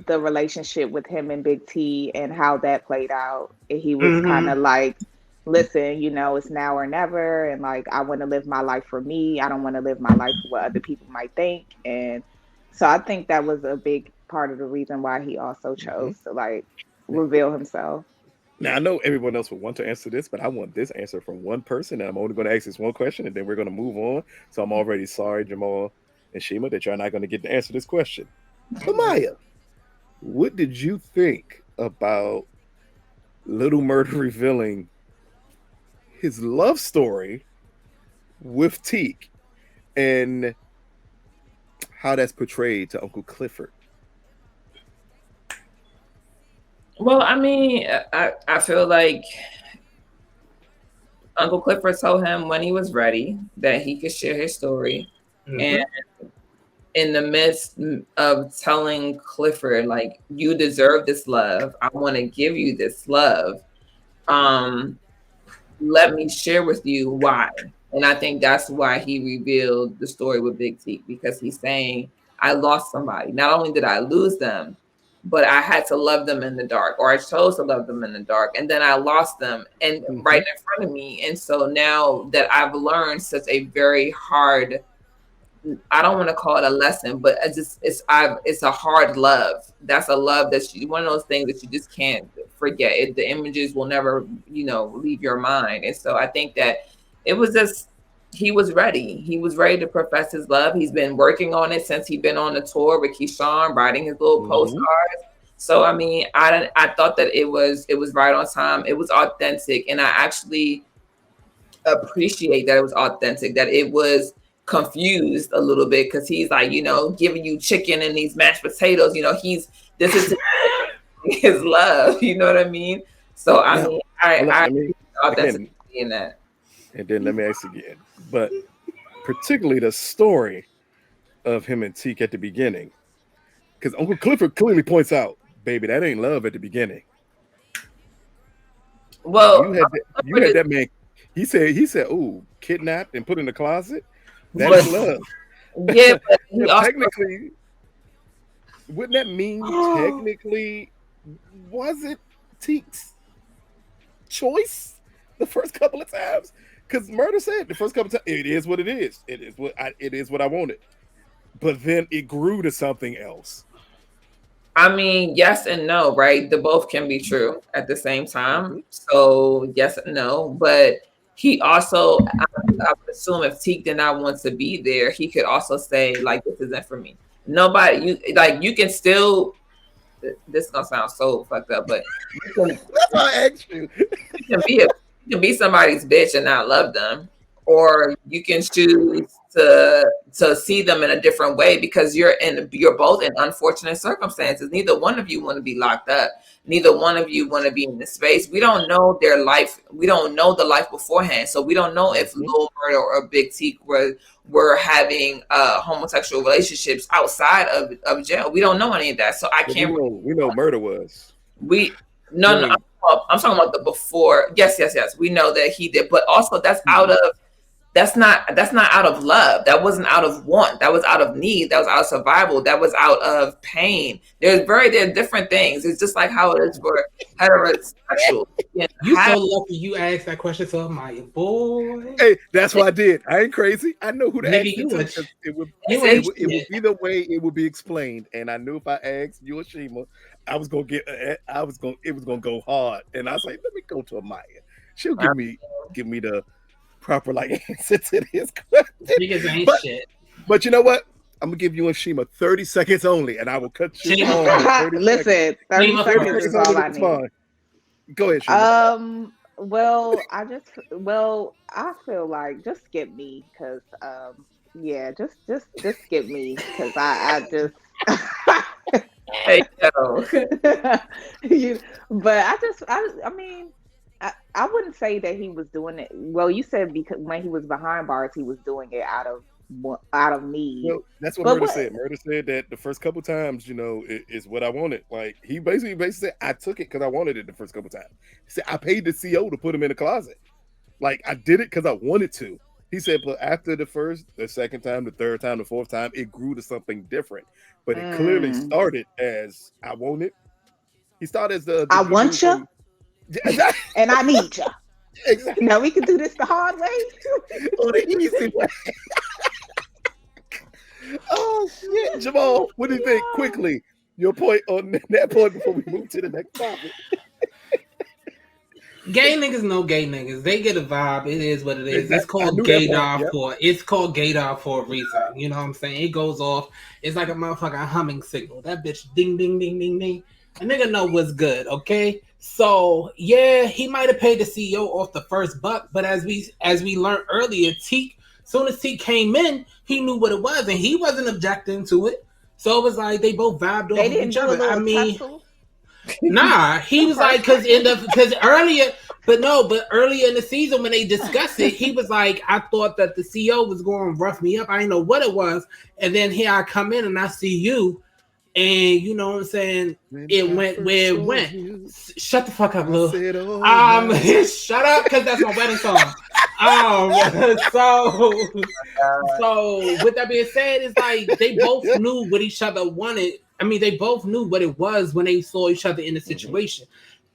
the relationship with him and Big T and how that played out. And he was kind Mm-hmm. of like, listen, it's now or never. And like, I want to live my life for me. I don't want to live my life for what other people might think. And so I think that was a big part of the reason why he also Mhm. chose to like reveal himself. Now I know everyone else would want to answer this, but I want this answer from one person, and I'm only going to ask this one question, and then we're going to move on. So I'm already sorry, Jamal and Shima, that you're not going to get to answer this question. But Maya, what did you think about Little Murder revealing his love story with Teak and how that's portrayed to Uncle Clifford? Well, I mean, I feel like Uncle Clifford told him when he was ready that he could share his story. Mm-hmm. And in the midst of telling Clifford, like, you deserve this love, I want to give you this love. Let me share with you why. And I think that's why he revealed the story with Big T, because he's saying, I lost somebody. Not only did I lose them, but I had to love them in the dark, or I chose to love them in the dark. And then I lost them and right in front of me. And so now that I've learned such a very hard, I don't want to call it a lesson, but it's a hard love. That's a love that's one of those things that you just can't forget. The images will never, leave your mind. And so I think that it was just, he was ready. He was ready to profess his love. He's been working on it since he'd been on the tour with Keyshawn, writing his little postcards. So I mean, I thought that it was right on time. It was authentic, and I actually appreciate that it was authentic. That it was confused a little bit because he's like, giving you chicken and these mashed potatoes. This is his love. You know what I mean? So I mean, I authenticity in that. And then let me ask again, but particularly the story of him and Teak at the beginning, because Uncle Clifford clearly points out, baby, that ain't love at the beginning. Well, you had that man. He said, "Ooh, kidnapped and put in the closet. That's love." Yeah, but technically, wouldn't that mean technically was it Teak's choice the first couple of times? Because Murder said the first couple of times, it is what it is. It is what I wanted. But then it grew to something else. I mean, yes and no, right? The both can be true at the same time. So yes and no. But he also, I would assume if Teak did not want to be there, he could also say, like, this isn't for me. Nobody, you can still, this is gonna sound so fucked up, but that's why I asked you. You can be somebody's bitch and not love them, or you can choose to see them in a different way because you're both in unfortunate circumstances. Neither one of you want to be locked up. Neither one of you want to be in this space. We don't know their life. We don't know the life beforehand, so we don't know if Lil Murder or Big Teak were having homosexual relationships outside of jail. We don't know any of that, so I can't. We know Murder was. I'm talking about the before. Yes. We know that he did, but also that's out of that's not out of love. That wasn't out of want. That was out of need. That was out of survival. That was out of pain. They're different things. It's just like how it is for heterosexual. You so lucky you asked that question to Amaya, boy. Hey, that's what I did. I ain't crazy. I know who to ask Nigga, it to. It would be the way it would be explained, and I knew if I asked you or Shima, it was gonna go hard. And I was like, let me go to Amaya. She'll give me the proper answer to this question. Niggas ain't shit. But you know what? I'm gonna give you and Shima 30 seconds only, and I will cut you off. Listen, 30 seconds is all I need. Fine. Go ahead, Shima. Well, I feel like just skip me because just skip me because I just hey yo. But I mean I wouldn't say that he was doing it. Well, you said because when he was behind bars, he was doing it out of need. Well, that's what Murder said. Murder said that the first couple times, is what I wanted. Like he basically said, I took it because I wanted it the first couple times. He said I paid the CO to put him in the closet. Like I did it because I wanted to. He said, but after the first, the second time, the third time, the fourth time, it grew to something different. But it clearly started as I want it. He started as the I want you. And I need you. Exactly. Now we can do this the hard way. Or the easy way. Oh shit, Jamal, what do you think? Quickly, your point on that point before we move to the next topic. Gay niggas know gay niggas. They get a vibe. It is what it is. It's called gaydar for a reason. You know what I'm saying? It goes off. It's like a motherfucking humming signal. That bitch ding ding ding ding ding. A nigga know what's good, okay? So yeah, he might have paid the CEO off the first buck, but as we learned earlier, Teak, soon as Teak came in, he knew what it was and he wasn't objecting to it. So it was like they both vibed off each other. I mean, nah, he was like because earlier in the season when they discussed it, he was like, I thought that the CEO was going to rough me up. I didn't know what it was, and then here I come in and I see you. And you know what I'm saying? It went where it went. Shut the fuck up, Lil. Shut up, because that's my wedding song. So with that being said, it's like they both knew what each other wanted. I mean, they both knew what it was when they saw each other in the situation,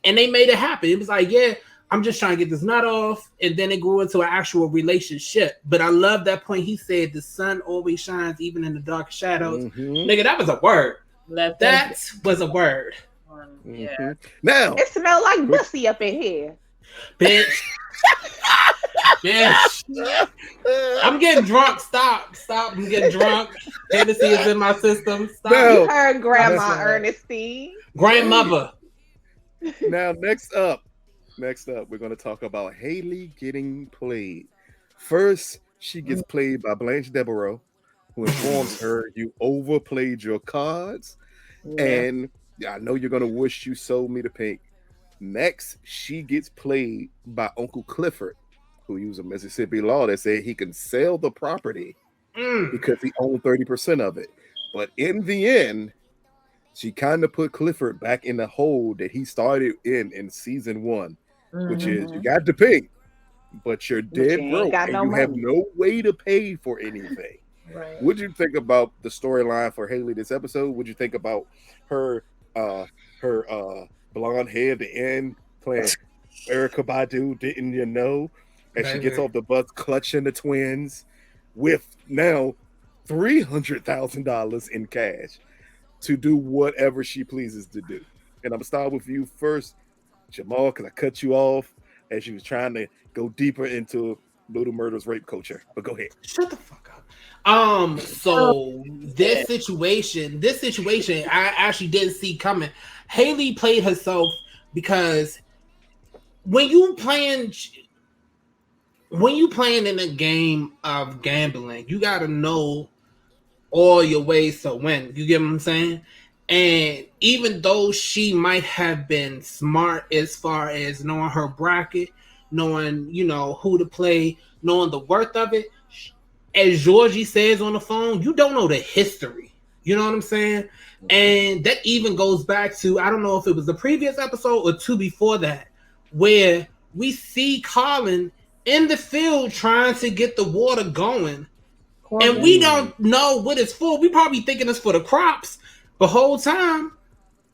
and they made it happen. It was like, yeah, I'm just trying to get this nut off, and then it grew into an actual relationship. But I love that point. He said the sun always shines even in the dark shadows. Nigga, that was a word. That was a word. Yeah. Now it smelled like pussy up in here, bitch. Bitch. I'm getting drunk. Stop. I'm getting drunk. Hennessy is in my system. Stop. No. You heard Grandma Ernestine. Grandmother. Now, next up, we're going to talk about Hailey getting played. First, she gets played by Blanche Devereaux, who informs her you overplayed your cards, and I know you're going to wish you sold me the pink. Next, she gets played by Uncle Clifford, who used a Mississippi law that said he can sell the property because he owned 30% of it. But in the end, she kind of put Clifford back in the hole that he started in season 1, which is you got the pink, but you're dead broke and you have no way to pay for anything. Right. What'd you think about the storyline for Hailey this episode? What'd you think about her blonde hair at the end playing Erykah Badu, Didn't You Know? And she gets off the bus clutching the twins with now $300,000 in cash to do whatever she pleases to do. And I'm gonna start with you first, Jamal, because I cut you off as you was trying to go deeper into Little Murder's rape culture. But go ahead. Shut the fuck up. So this situation, I actually didn't see coming. Hailey played herself because when you playing in a game of gambling, you gotta know all your ways to win. You get what I'm saying? And even though she might have been smart as far as knowing her bracket, knowing, who to play, knowing the worth of it, as Georgie says on the phone, you don't know the history. You know what I'm saying? And that even goes back to, I don't know if it was the previous episode or two before that, where we see Colin in the field trying to get the water going. And we don't know what it's for. We probably thinking it's for the crops. The whole time,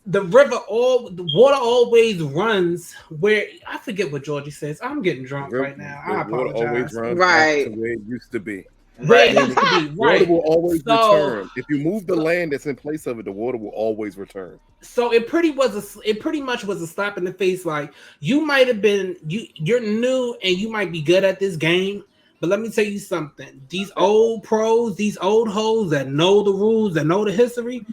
the water always runs where I forget what Georgie says. I'm getting drunk right now. I apologize. Water always runs Right back to where it used to be. Where it used to be, right? Water will always return. If you move the land that's in place of it, the water will always return. So it pretty much was a slap in the face. Like, you might have been you're new and you might be good at this game, but let me tell you something. These old pros, these old hoes that know the rules, that know the history,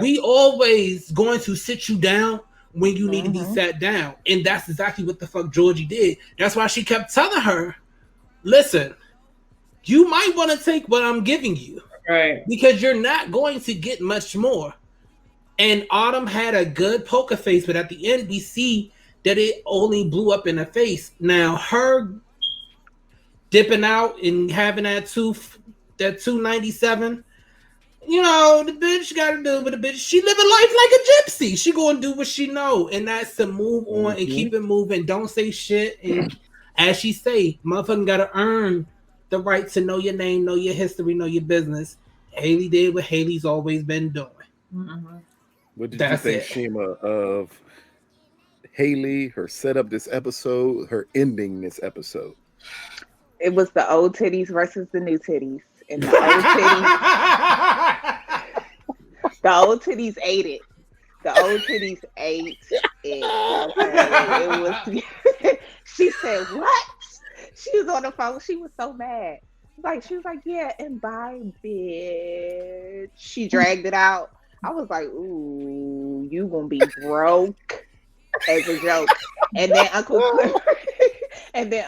we always going to sit you down when you need to be sat down. And that's exactly what the fuck Georgie did. That's why she kept telling her, listen, you might want to take what I'm giving you. Right. Because you're not going to get much more. And Autumn had a good poker face, but at the end we see that it only blew up in her face. Now her dipping out and having that 297, you know, the bitch got to do with the bitch. She living life like a gypsy. She gonna do what she know, and that's to move on and keep it moving. Don't say shit. And as she say, motherfucking gotta earn the right to know your name, know your history, know your business. Hailey did what Hailey's always been doing. What did you think, Shima, of Hailey, her setup this episode, her ending this episode? It was the old titties versus the new titties. And the old titties ate it. The old titties ate it. Okay? It was. She said, "What?" She was on the phone. She was so mad. She was like, "Yeah, and bye, bitch." She dragged it out. I was like, "Ooh, you gonna be broke," as a joke. And then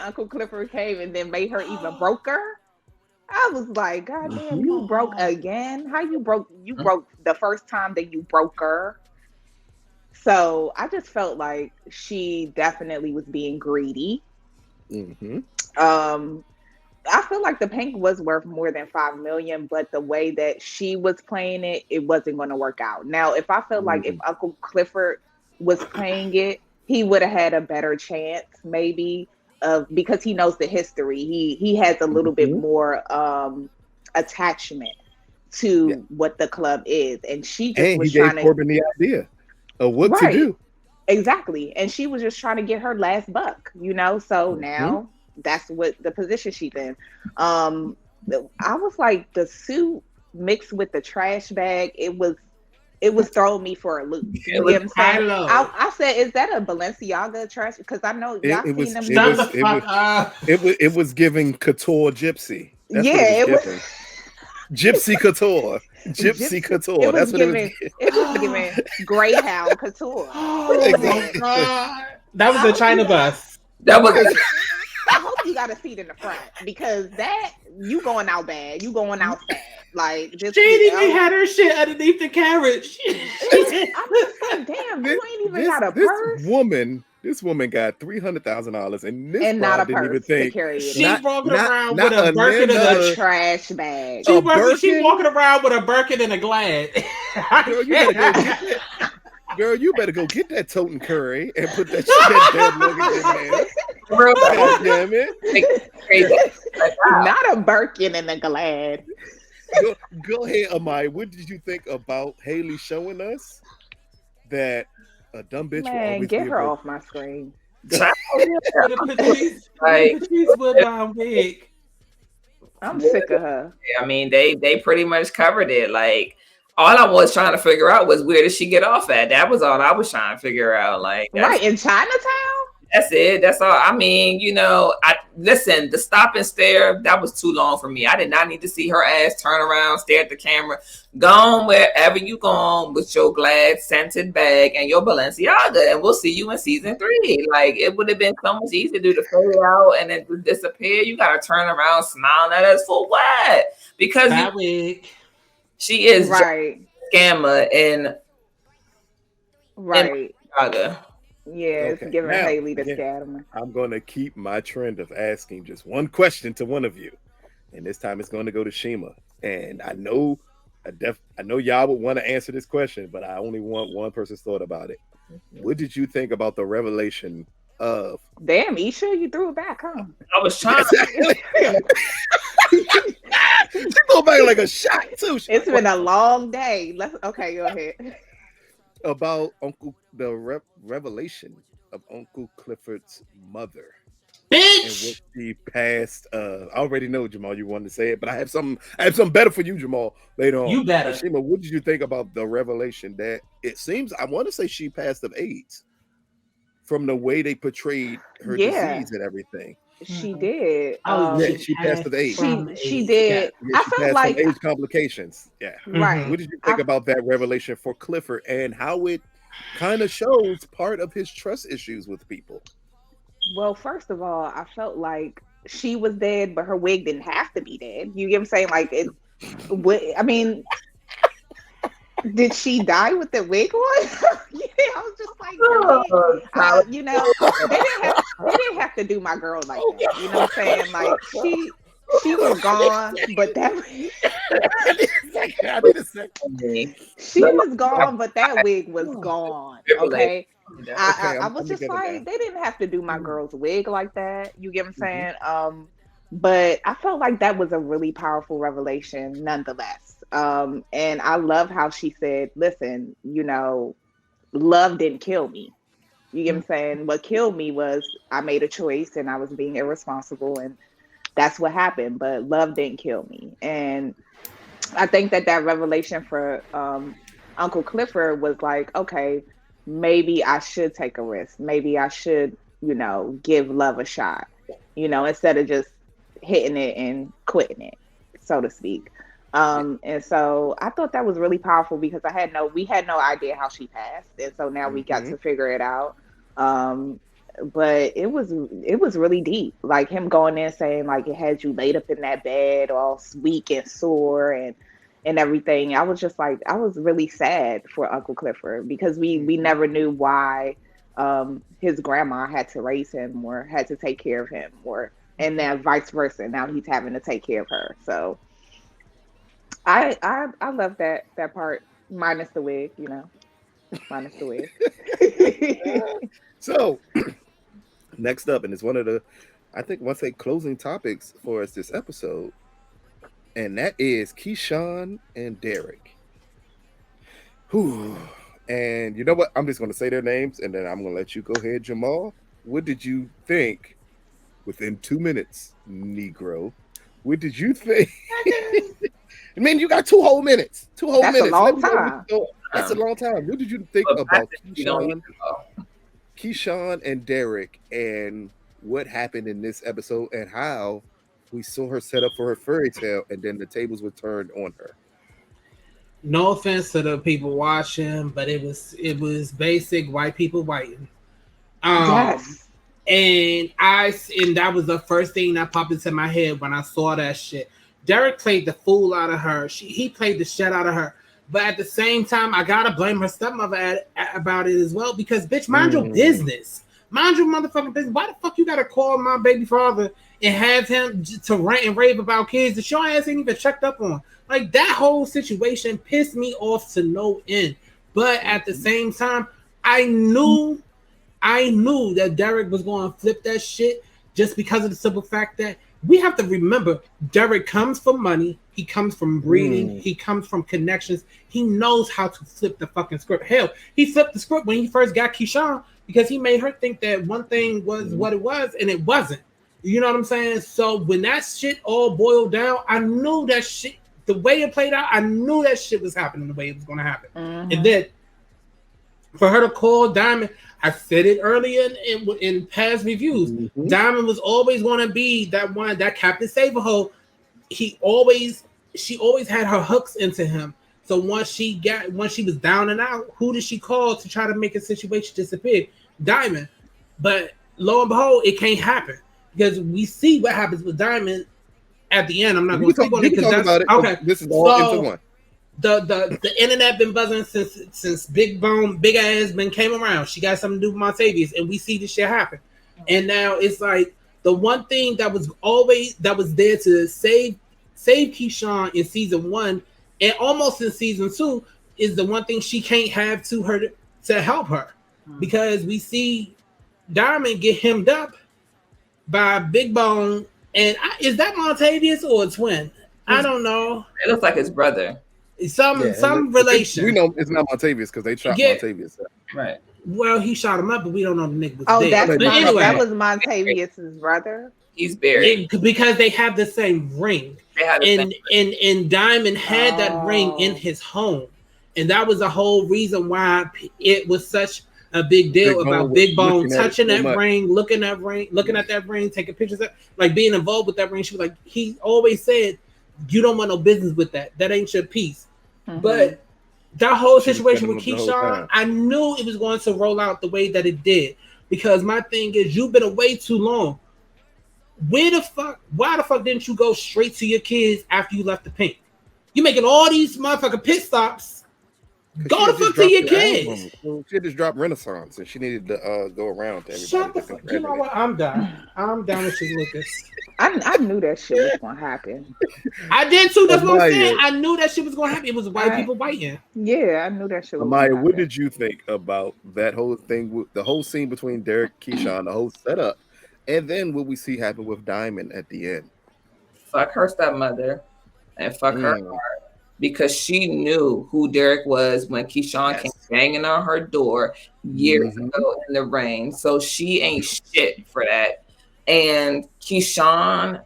Uncle Clifford came and then made her even broker. I was like, God damn, you broke again? How you broke? You broke the first time that you broke her. So I just felt like she definitely was being greedy. I feel like the pink was worth more than $5 million, but the way that she was playing it, it wasn't going to work out. Now, if I feel like if Uncle Clifford was playing it, he would have had a better chance, maybe, because he knows the history. He has a little bit more attachment to what the club is, and she just was trying to. Corbin the idea of what to do. Exactly, and she was just trying to get her last buck, you know. So now that's what the position she's in. I was like, the suit mixed with the trash bag, it was throwing me for a loop. You know what I'm saying? I said, is that a Balenciaga trash? Because I know y'all seen them. It was giving couture gypsy. That's it was gypsy couture. Gypsy couture. That's what it was. It was giving Greyhound couture. Oh my God. That was a China bus. That was. I hope you got a seat in the front, because that you going out bad. You going out sad. Like, just, she ain't even had her shit underneath the carriage. I'm just like, damn, you ain't even got a purse. This woman got $300,000 and this and not a didn't purse even think. to carry it. She walking around with a Birkin and a trash bag. She walking around with a Birkin and a Glad. Girl, you better go get that Toten Curry and put that shit dead luggage in there. God damn it. Not a Birkin and a Glad. Go ahead, Amai. What did you think about Hailey showing us that a dumb bitch will always get be her off my screen. Patrice Woodbine wig. I'm sick of her. I mean, they pretty much covered it. Like, all I was trying to figure out was, where did she get off at? That was all I was trying to figure out. Like, right in Chinatown. That's it. That's all. I mean, you know, listen, the stop and stare, that was too long for me. I did not need to see her ass turn around, stare at the camera. Gone wherever you gone with your Glad scented bag and your Balenciaga, and we'll see you in season 3. Like, it would have been so much easier to do the fade out and then disappear. You got to turn around smiling at us for what? Because she is right scammer and right. Balenciaga. Yeah, it's giving Hailey the scammer. I'm going to keep my trend of asking just one question to one of you, and this time it's going to go to Shima. And I know y'all would want to answer this question, but I only want one person's thought about it. What did you think about the revelation of. Damn, Isha, you threw it back, huh? I was trying. Exactly. She threw it back like a shot too. It's been a long day. Okay, go ahead. About the revelation of Uncle Clifford's mother. And Bitch. what she passed. I already know, Jamal, you wanted to say it, but I have something better for you, Jamal, later on. You better. Shima, what did you think about the revelation that it seems, I want to say she passed of AIDS from the way they portrayed her disease and everything. She did. Yeah, she passed of AIDS. She did. Yeah, I felt like AIDS complications. Yeah. right. What did you think about that revelation for Clifford and how it kind of shows part of his trust issues with people? Well, first of all, I felt like she was dead, but her wig didn't have to be dead. You get what I'm saying? Like it. I mean, did she die with the wig on? Yeah, I was just like, you know, they didn't have to do my girl like that. You know what I'm saying? Like she was gone, but that she was gone, but that wig was gone. Okay. I was just like, they didn't have to do my girl's wig like that. You get what I'm saying? But I felt like that was a really powerful revelation nonetheless. And I love how she said, listen, you know, love didn't kill me. You get what I'm saying? What killed me was I made a choice and I was being irresponsible, and that's what happened. But love didn't kill me. And I think that revelation for Uncle Clifford was like, okay, maybe I should take a risk. Maybe I should, you know, give love a shot, you know, instead of just hitting it and quitting it, so to speak. And so I thought that was really powerful because we had no idea how she passed. And so now we got to figure it out. But it was really deep. Like him going in saying like it had you laid up in that bed all weak and sore and everything. I was just like, I was really sad for Uncle Clifford because we never knew why his grandma had to raise him or had to take care of him, and then vice versa. Now he's having to take care of her. So I love that part, minus the wig, you know, minus the wig. So next up, and it's one of the, I think, once a closing topics for us this episode, and that is Keyshawn and Derek. Whew. And you know what? I'm just going to say their names, and then I'm going to let you go ahead, Jamal. What did you think within 2 minutes, Negro? What did you think? I mean, you got 2 whole minutes. 2 whole minutes. That's a long time. That's a long time. What did you think about Keyshawn and Derek and what happened in this episode and how we saw her set up for her fairy tale and then the tables were turned on her? No offense to the people watching, but it was basic white people whiting. Yes. And that was the first thing that popped into my head when I saw that shit. Derek played the fool out of her. He played the shit out of her. But at the same time, I gotta blame her stepmother about it as well because, bitch, mind your business. Mind your motherfucking business. Why the fuck you gotta call my baby father and have him to rant and rave about kids that your ass ain't even checked up on? Like, that whole situation pissed me off to no end. But at the same time, I knew that Derek was going to flip that shit just because of the simple fact that we have to remember Derek comes from money. He comes from breeding. He comes from connections. He knows how to flip the fucking script. Hell, he flipped the script when he first got Keyshawn because he made her think that one thing was what it was and it wasn't. You know what I'm saying? So when that shit all boiled down, I knew that shit, the way it played out, I knew that shit was happening the way it was going to happen. And then for her to call Diamond, I said it earlier in past reviews. Diamond was always going to be that one, that Captain Saberho. She always had her hooks into him. So once she was down and out, who did she call to try to make a situation disappear? Diamond. But lo and behold, it can't happen because we see what happens with Diamond at the end. I'm not going to speak on it because that's about it. Okay. This is all into one. The internet been buzzing since Big Ass came around. She got something to do with Montavious, and we see this shit happen. And now it's like the one thing that was there to save Keyshawn in season 1 and almost in season 2 is the one thing she can't have to help her because we see Diamond get hemmed up by Big Bone, and is that Montavious or a twin? I don't know. It looks like his brother. Some relation. We know it's not Montavious because they shot Montavious. Right. Well, he shot him up, but we don't know the nigga was Oh, dead. that was Montavious's brother. He's buried because they have the same ring. And Diamond had that ring in his home, and that was the whole reason why it was such a big deal about Big Bone touching that ring, looking at that ring, taking pictures of, like being involved with that ring. She was like, he always said, "You don't want no business with that. That ain't your piece." Mm-hmm. But that whole situation with Keyshawn, I knew it was going to roll out the way that it did, because my thing is, you've been away too long. Why the fuck didn't you go straight to your kids after you left the pink? You making all these motherfucking pit stops. Go the fuck to your kids. She just dropped Renaissance and she needed to go around to everybody. Shut the fuck. You know what? I'm done with you, Lucas. I knew that shit was gonna happen. I did too. That's what I'm saying. I knew that shit was gonna happen. It was white people biting. Yeah, I knew that shit was Amaya, what did you think about that whole thing, the whole scene between Derek, Keyshawn, the whole setup, and then what we see happen with Diamond at the end? Fuck her stepmother and fuck her heart. Because she knew who Derek was when Keyshawn came banging on her door years ago in the rain. So she ain't shit for that. And Keyshawn,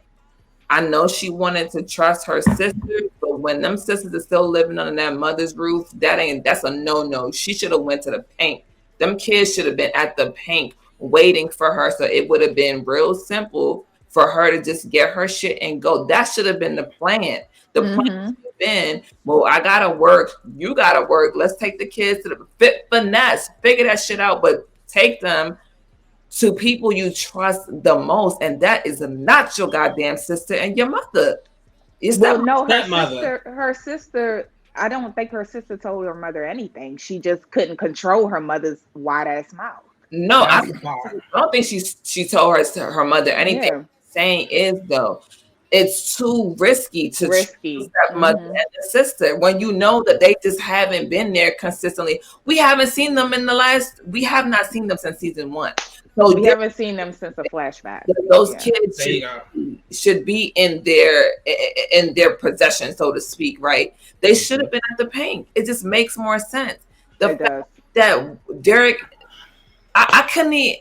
I know she wanted to trust her sisters, but when them sisters are still living under that mother's roof, that's a no-no. She should have went to the paint. Them kids should have been at the paint waiting for her. So it would have been real simple for her to just get her shit and go. That should have been the plan. The plan should have been, well, I gotta work, you gotta work. Let's take the kids to the finesse, figure that shit out, but take them to people you trust the most, and that is not your goddamn sister and your mother. Her sister. I don't think her sister told her mother anything. She just couldn't control her mother's wide ass mouth. No, I don't think she told her mother anything. Yeah. Saying is though, it's too risky to stepmother and the sister when you know that they just haven't been there consistently. We have not seen them since season 1. So we haven't seen them since a flashback. Those kids should be in their possession, so to speak, right? They should have been at the paint. It just makes more sense. The fact that Derek, I couldn't.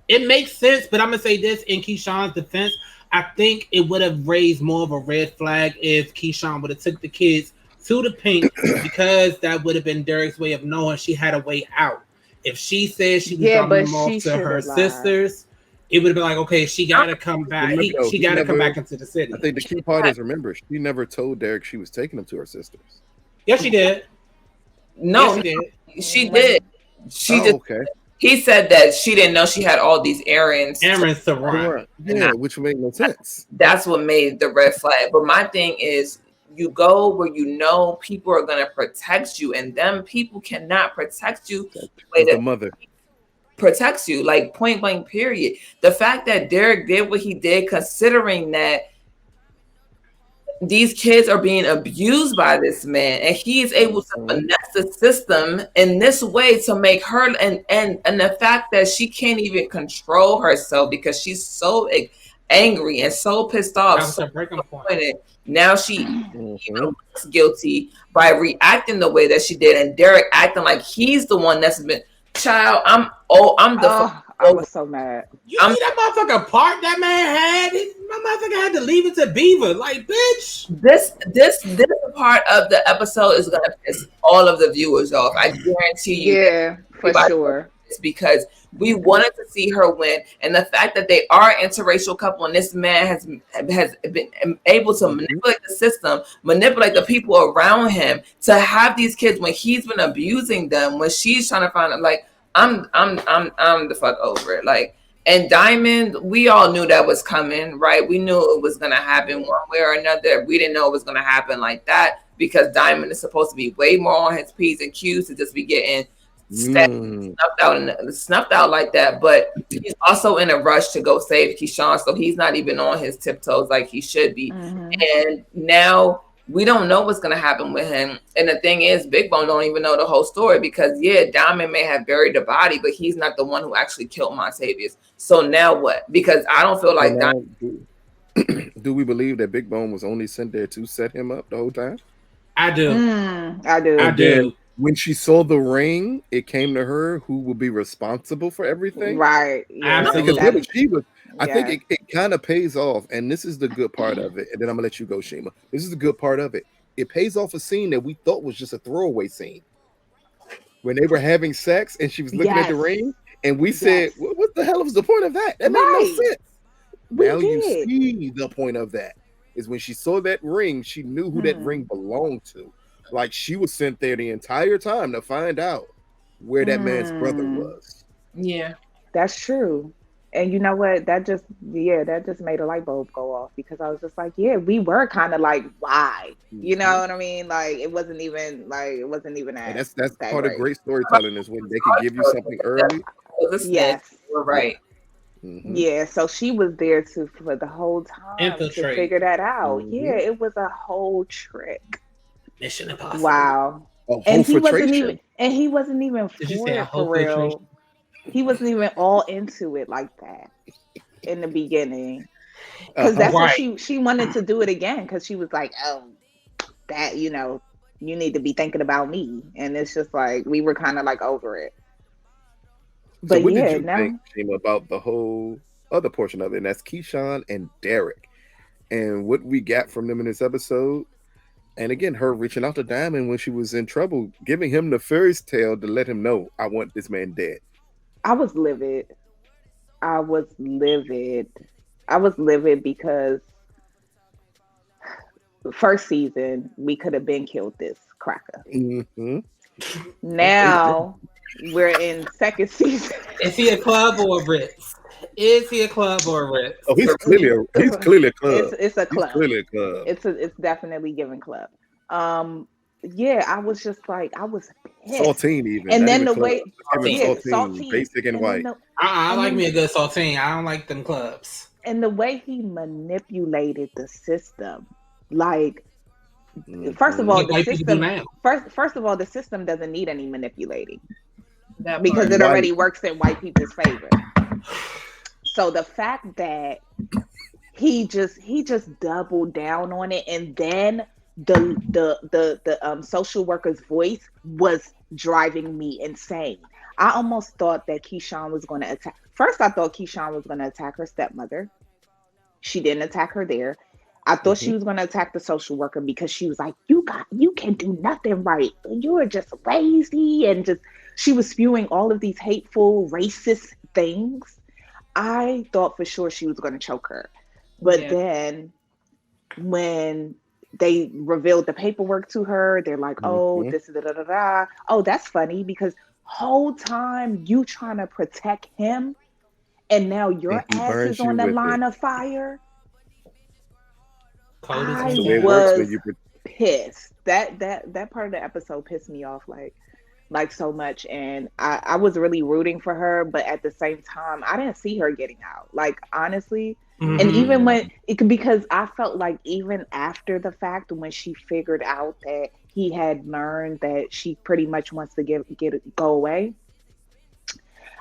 It makes sense, but I'm gonna say this in Keyshawn's defense. I think it would have raised more of a red flag if Keyshawn would have took the kids to the pink, because that would have been Derek's way of knowing she had a way out. If she said she was dropping them off to her sisters, it would have been like, okay, she got to come back. She got to come back into the city. I think the key part is, remember, she never told Derek she was taking them to her sisters. Yes, she did. No, she did. He said that she didn't know she had all these errands to run. Yeah, which made no sense. That's what made the red flag. But my thing is, you go where you know people are going to protect you, and them people cannot protect you the way that the mother protects you, like point blank, period. The fact that Derek did what he did, considering that these kids are being abused by this man, and he is able to finesse the system in this way to make her, and the fact that she can't even control herself because she's so angry and so pissed off. Now she looks guilty by reacting the way that she did, and Derek acting like he's the one that's been. Child, I was so mad. You see that motherfucker part that man had? My motherfucker had to leave it to Beaver. Like, bitch. This part of the episode is gonna piss all of the viewers off. I guarantee you. Yeah, for sure. It's because we wanted to see her win, and the fact that they are an interracial couple, and this man has been able to manipulate the system, manipulate the people around him to have these kids when he's been abusing them. When she's trying to find like. I'm the fuck over it. Like, and Diamond, we all knew that was coming, right? We knew it was gonna happen one way or another. We didn't know it was gonna happen like that, because Diamond is supposed to be way more on his P's and Q's to just be getting snuffed out like that. But he's also in a rush to go save Keyshawn, so he's not even on his tiptoes like he should be. And now we don't know what's going to happen with him. And the thing is, Big Bone don't even know the whole story because, yeah, Diamond may have buried the body, but he's not the one who actually killed Montavious. So now what? Because I don't feel like do we believe that Big Bone was only sent there to set him up the whole time? I do. I do. I do. When she saw the ring, it came to her who will be responsible for everything. Right. Yeah. Absolutely. Because she was. I think it kind of pays off, and this is the good part of it. And then I'm gonna let you go, Shima. This is the good part of it. It pays off a scene that we thought was just a throwaway scene when they were having sex, and she was looking at the ring, and we said, "What the hell was the point of that? That made no sense." Now you see the point of that is when she saw that ring, she knew who that ring belonged to. Like she was sent there the entire time to find out where that man's brother was. Yeah, that's true. And you know what? That just made a light bulb go off because I was just like, yeah, we were kind of like, why? You know what I mean? Like it wasn't even that. That's part of great storytelling is when they can give you something early. Yes, you're right. Yeah, so she was there for the whole time to figure that out. Yeah, it was a whole trick. Mission Impossible. Wow. And he wasn't even for real. He wasn't even all into it like that in the beginning. Because that's what she wanted to do it again because she was like, oh, that, you need to be thinking about me. And it's just like, we were kind of like over it. But so what did you think, Shima, about the whole other portion of it? And that's Keyshawn and Derek. And what we got from them in this episode. And again, her reaching out to Diamond when she was in trouble, giving him the fairy tale to let him know, I want this man dead. I was livid because first season, we could have been killed this cracker. Now we're in second season. Is he a club or a Ritz? Oh, he's clearly a club. It's a club. He's clearly a club. It's definitely giving club. Yeah, I was just like, I was pissed. Saltine even. And then the way saltine, basic and white. I like me a good saltine. I don't like them clubs. And the way he manipulated the system, like, first of all, the system doesn't need any manipulating because it already works in white people's favor. So the fact that he just doubled down on it, and then the social worker's voice was driving me insane. I almost thought that Keyshawn was going to attack. First, I thought Keyshawn was going to attack her stepmother. She didn't attack her there. I thought she was going to attack the social worker because she was like, you can do nothing right. You're just lazy. And she was spewing all of these hateful, racist things. I thought for sure she was going to choke her. But then when they revealed the paperwork to her, they're like, oh, this is da-da-da-da. Oh, that's funny because whole time you trying to protect him and now your ass is on the line of fire. I was pissed. That part of the episode pissed me off like so much, and I was really rooting for her, but at the same time I didn't see her getting out, like honestly. And even because I felt like even after the fact, when she figured out that he had learned that she pretty much wants to go away,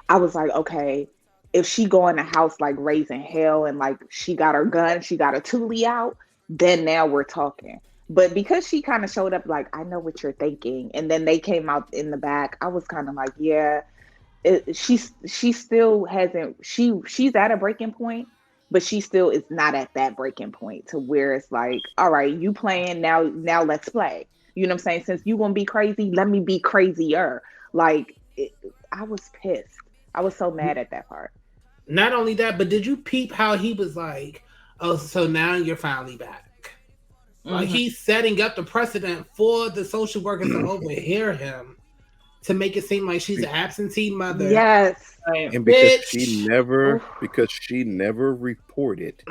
I was like, okay, if she go in the house like raising hell and like she got her gun, she got a Thule out, then now we're talking. But because she kind of showed up like, I know what you're thinking, and then they came out in the back, I was kind of like, yeah, she still hasn't, she's at a breaking point, but she still is not at that breaking point to where it's like, all right, you playing now let's play. You know what I'm saying? Since you gonna be crazy, let me be crazier. Like, I was pissed. I was so mad at that part. Not only that, but did you peep how he was like, oh, so now you're finally back? Like, he's setting up the precedent for the social workers to overhear him, to make it seem like she's an absentee mother. Yes. And because she never reported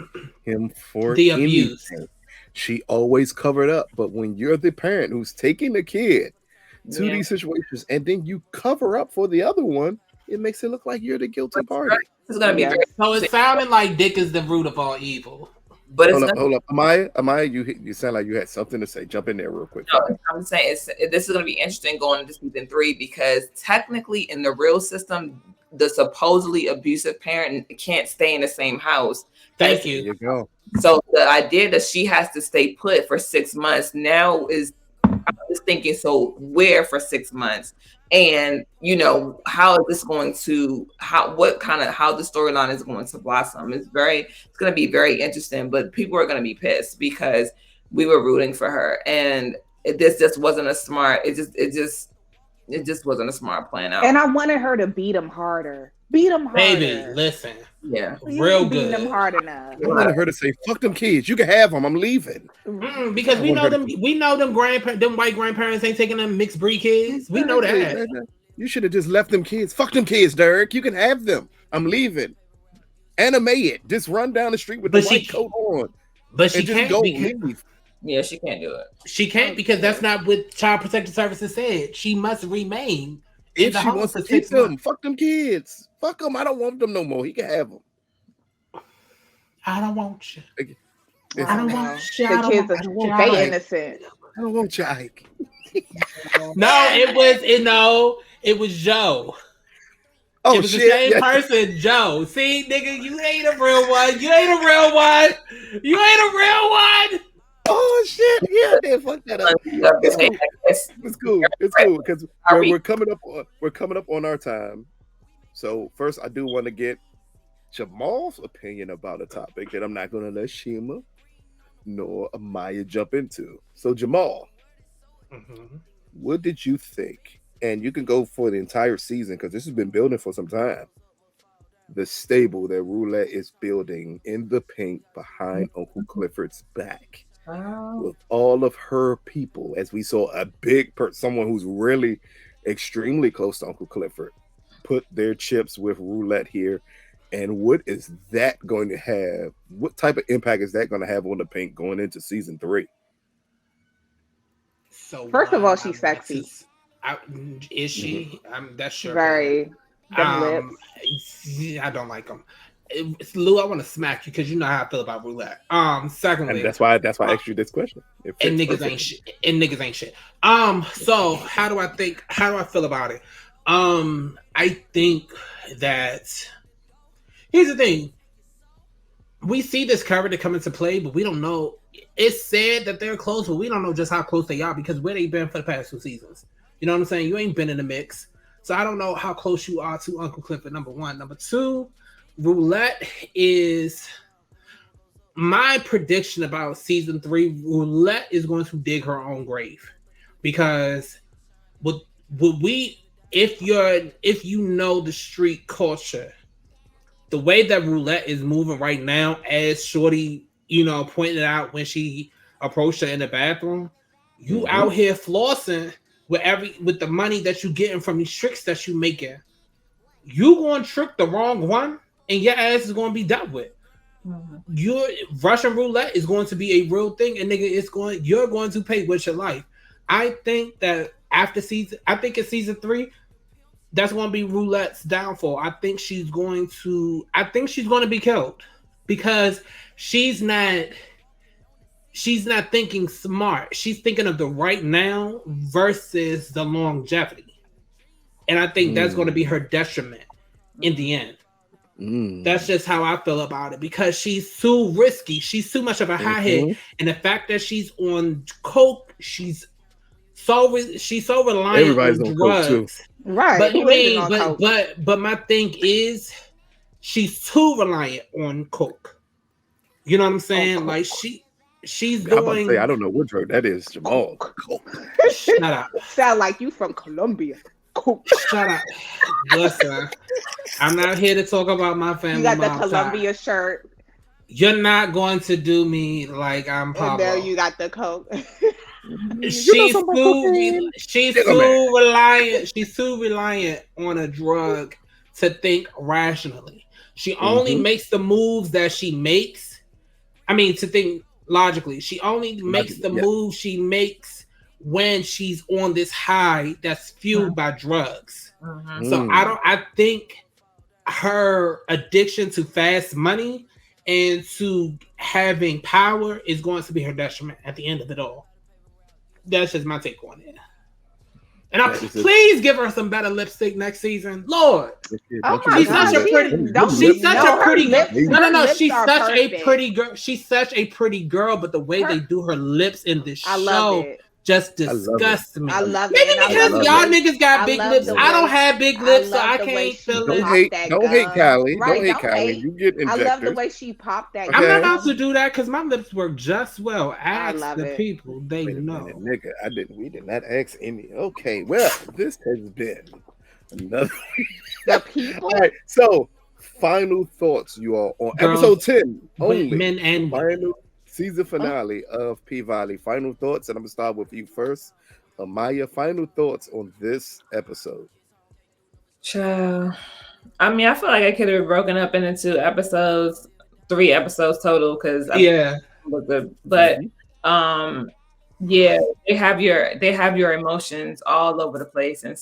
him for the abuse. Anything. She always covered up. But when you're the parent who's taking the kid to these situations and then you cover up for the other one, it makes it look like you're the guilty party. So it sounded like Dick is the root of all evil. But hold up. Amaya, you sound like you had something to say. Jump in there real quick. No, I'm saying this is going to be interesting going into season 3 because technically in the real system, the supposedly abusive parent can't stay in the same house. Thank you. There you go. So the idea that she has to stay put for 6 months now is, I'm just thinking, so where for 6 months? And how is this going to how the storyline is going to blossom? It's going to be very interesting, but people are going to be pissed because we were rooting for her, and this just wasn't a smart. It just wasn't a smart plan out. And I wanted her to beat him harder. Beat him harder. Baby, listen. Yeah, real good. Beat him hard enough. I wanted her to say, "Fuck them kids. You can have them. I'm leaving." Because we know them. We know them white grandparents ain't taking them mixed breed kids. We know that. You should have just left them kids. Fuck them kids, Derek. You can have them. I'm leaving. Anime it. Just run down the street with the white coat on. But she can't. Leave. Yeah, she can't do it. She can't because that's not what Child Protective Services said. She must remain. If she wants to keep them, fuck them kids. Fuck them. I don't want them no more. He can have them. I don't want you. I don't want you. The kids are they innocent. I don't want you, Ike. It was Joe. Oh, it was the same person, Joe. See, nigga, you ain't a real one. You ain't a real one. You ain't a real one. Oh shit! Yeah, they fucked that up. It's cool. It's cool because we're coming up on our time. So first, I do want to get Jamal's opinion about a topic that I'm not going to let Shima nor Amaya jump into. So Jamal, what did you think? And you can go for the entire season because this has been building for some time. The stable that Roulette is building in the pink behind Uncle Clifford's back. With all of her people, as we saw a big someone who's really extremely close to Uncle Clifford put their chips with Roulette here. And what is that going to have? What type of impact is that going to have on the pink going into season 3? So first of all, she's sexy. Is she? That's sure. Very. I don't like them. Lou, I want to smack you because you know how I feel about Roulette. Secondly, and that's why I asked you this question. And niggas ain't shit. So how do I feel about it? I think that here's the thing. We see this character come into play, but we don't know. It's said that they're close, but we don't know just how close they are because where they been for the past 2 seasons. You know what I'm saying? You ain't been in the mix. So I don't know how close you are to Uncle Clifford, number one. Number two, Roulette is my prediction about season 3. Roulette is going to dig her own grave because if you know the street culture, the way that Roulette is moving right now, as Shorty, pointed out when she approached her in the bathroom, you out here flossing with the money that you getting from these tricks that you making. You going to trick the wrong one, and your ass is going to be dealt with. Your Russian roulette is going to be a real thing, and nigga, you're going to pay with your life. I think that in season 3, that's going to be Roulette's downfall. I think she's going to be killed because she's not thinking smart. She's thinking of the right now versus the longevity. And I think that's going to be her detriment in the end. That's just how I feel about it because she's too risky. She's too much of a hothead. And the fact that she's on coke, she's so reliant Everybody's on drugs. Coke too. Right. But my thing is she's too reliant on coke. You know what I'm saying? Like she's I'm about to doing. say, I don't know what drug that is, Jamal. Coke. Shut up. Sound like you from Colombia. Coke. Shut up. Listen, I'm not here to talk about my family. You got the Colombia shirt. You're not going to do me like I'm Pablo. And there you got the coke. She's too reliant. She's too reliant on a drug to think rationally. She only makes the moves that she makes. I mean, to think logically. She only makes the moves she makes when she's on this high that's fueled by drugs. So I think her addiction to fast money into having power is going to be her detriment at the end of it all. That's just my take on it. And please give her some better lipstick next season, Lord. Oh my God, she's such a pretty girl. She's such perfect. a pretty girl. She's such a pretty girl, but the way they do her lips in this show just disgusts me. I love Maybe it. because y'all niggas got big lips. I don't have big lips, so I can't feel it. Don't hate Callie. Don't hate Callie. You get injectors. I love the way she popped that. I'm not about to do that because my lips work just well. Ask the people. They know. Nigga, we did not ask any. Okay, well, this has been another the people. All right, so final thoughts, you all, on episode 10 only. Men and final season finale of P-Valley. Final thoughts, and I'm gonna start with you first. Amaya, final thoughts on this episode. Child. I mean, I feel like I could have broken up into episodes, 3 episodes total, because but yeah, they have your emotions all over the place in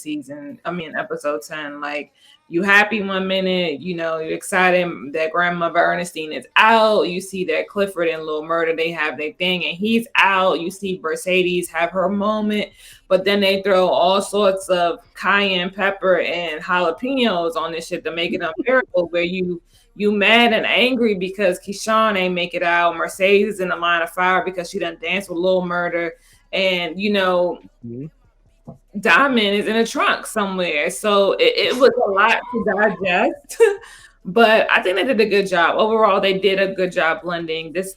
episode 10. Like, you happy one minute, you're excited that Grandmother Ernestine is out. You see that Clifford and Lil Murder, they have their thing and he's out. You see Mercedes have her moment, but then they throw all sorts of cayenne pepper and jalapenos on this shit to make it unbearable, where you mad and angry because Keyshawn ain't make it out. Mercedes is in the line of fire because she done danced with Lil Murder. And, Diamond is in a trunk somewhere. So it was a lot to digest. But I think they did a good job. Overall, they did a good job blending. This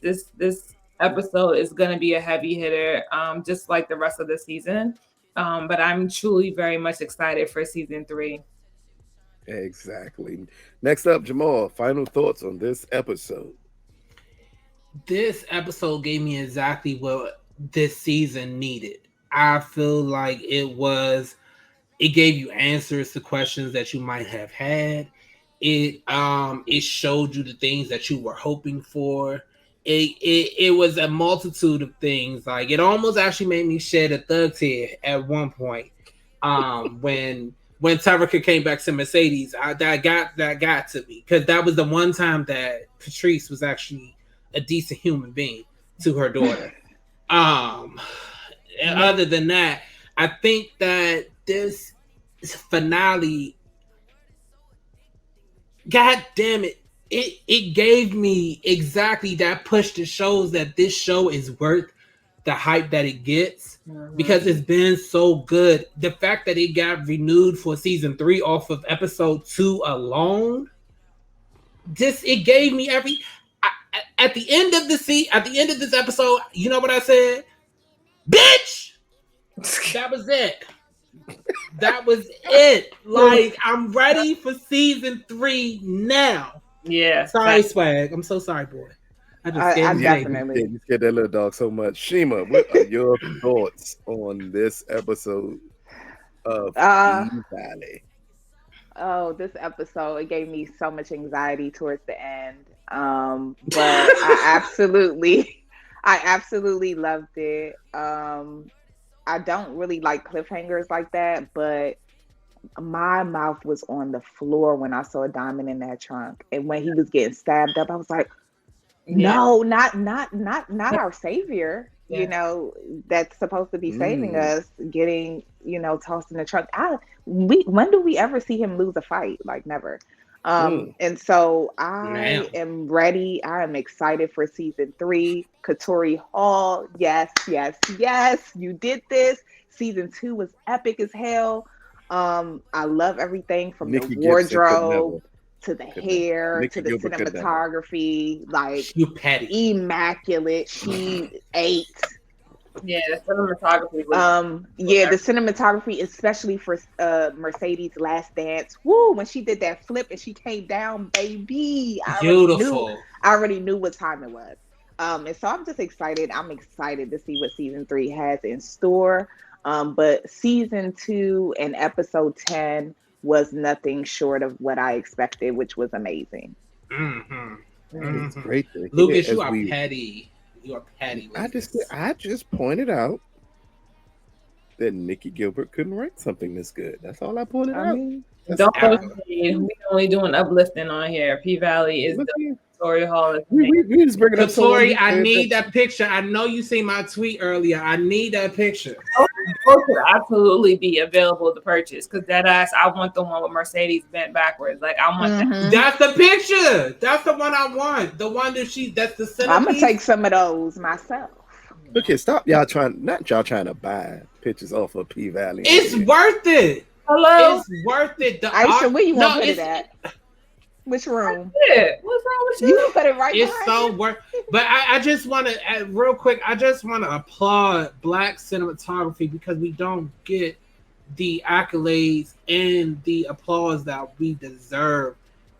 episode is going to be a heavy hitter, just like the rest of the season. But I'm truly very much excited for season 3. Exactly. Next up, Jamal, final thoughts on this episode. This episode gave me exactly what this season needed. I feel like it gave you answers to questions that you might have had. It showed you the things that you were hoping for. It was a multitude of things. Like, it almost actually made me shed a thug tear at one point. When Terica came back to Mercedes, that got to me, because that was the one time that Patrice was actually a decent human being to her daughter. And other than that, I think that this finale, God damn it, it gave me exactly that push that shows that this show is worth the hype that it gets, because it's been so good. The fact that it got renewed for season 3 off of episode 2 alone, it gave me at the end of this episode, you know what I said? Bitch! That was it. That was it. Like, I'm ready for season 3 now. Yeah. Sorry, Swag. I'm so sorry, boy. I definitely. You scared that little dog so much. Shima, what are your thoughts on this episode of Valley? Oh, this episode, it gave me so much anxiety towards the end. But I absolutely loved it. I don't really like cliffhangers like that, but my mouth was on the floor when I saw Diamond in that trunk. And when he was getting stabbed up, I was like, no, not our savior, that's supposed to be saving us, getting, tossed in the trunk. When do we ever see him lose a fight? Like, never. And so I am ready. I am excited for season 3. Katori Hall, yes, you did this. Season 2 was epic as hell. I love everything from the wardrobe to the hair to the cinematography. Like, you petty, immaculate. She ate. Yeah, the cinematography was the cinematography, especially for Mercedes' last dance. Woo, when she did that flip and she came down, baby. Beautiful. I already knew what time it was. And so I'm just excited. I'm excited to see what season 3 has in store. But season 2 and episode 10 was nothing short of what I expected, which was amazing. It's great. Lucas, you are petty. You are petty. I just pointed out that Nikki Gilbert couldn't write something this good. That's all I pointed out. Don't we only doing uplifting on here. P-Valley is Katori Hall is We just bringing up Katori, I need that picture. I know you seen my tweet earlier. I need that picture. Those could absolutely be available to purchase because that ass, I want the one with Mercedes bent backwards. Like I want that. That's the picture. That's the one I want. The one that that's the centerpiece. I'm gonna take some of those myself. Look here, stop y'all trying to buy pictures off of P Valley. It's worth it. Hello, it's worth it. Aisha, where you want to put it at? Which room? What's wrong with you? You can put it right. It's so worth. But I just want to real quick. I just want to applaud Black cinematography because we don't get the accolades and the applause that we deserve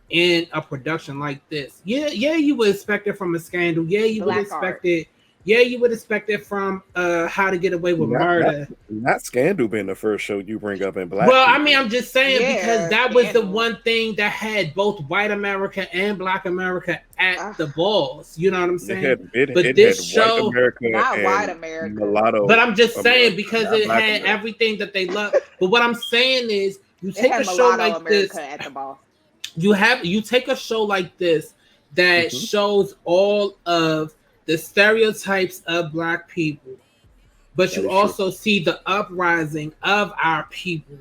in a production like this. Yeah, you would expect it from a Scandal. Yeah, you would expect it. Yeah, you would expect it from How to Get Away with Murder. Not Scandal being the first show you bring up in Black. Well, I mean, I'm just saying because that was the one thing that had both white America and Black America at the balls. You know what I'm saying? But this show, not white America, mulatto. But I'm just saying because it had everything that they love. But what I'm saying is, you take a show like this. At the ball. You take a show like this that shows all of the stereotypes of Black people, but you also see the uprising of our people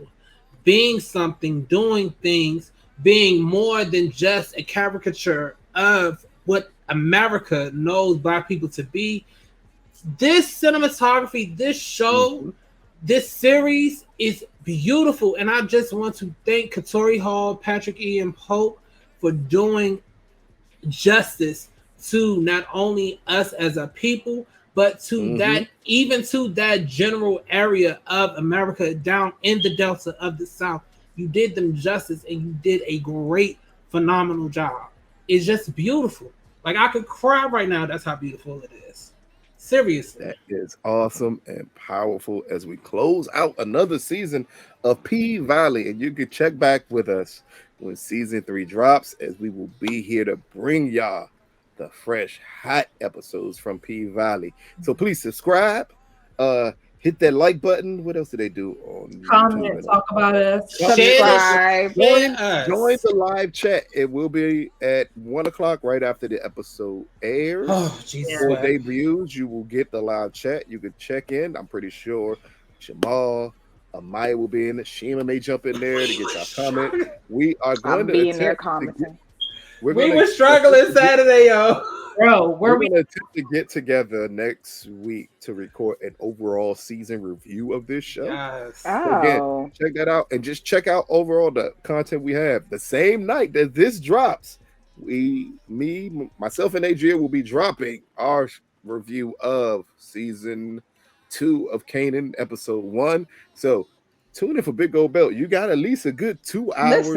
being something, doing things, being more than just a caricature of what America knows Black people to be. This cinematography, this show, this series is beautiful, and I just want to thank Katori Hall, Patrick Ian Pope for doing justice to not only us as a people, but to that, even to that general area of America down in the Delta of the South. You did them justice and you did a great, phenomenal job. It's just beautiful. Like I could cry right now. That's how beautiful it is. Seriously. That is awesome and powerful as we close out another season of P Valley. And you can check back with us when season 3 drops, as we will be here to bring y'all the fresh, hot episodes from P Valley. So please subscribe, hit that like button. What else do they do on comment, YouTube? Talk about us, subscribe, join the live chat. It will be at 1:00 right after the episode airs. Oh, Jesus. For debuts, you will get the live chat. You can check in. I'm pretty sure Jamal, Amaya will be in it. Sheena may jump in there to get your comment. We are going to be in there commenting. We were struggling Saturday, yo. Bro, we're going to attempt to get together next week to record an overall season review of this show. Yes. So again, check that out and just check out overall the content we have. The same night that this drops, myself, and Adria will be dropping our review of season 2 of Kanan, episode 1. So tune in for Big Gold Belt. You got at least a good 2 hours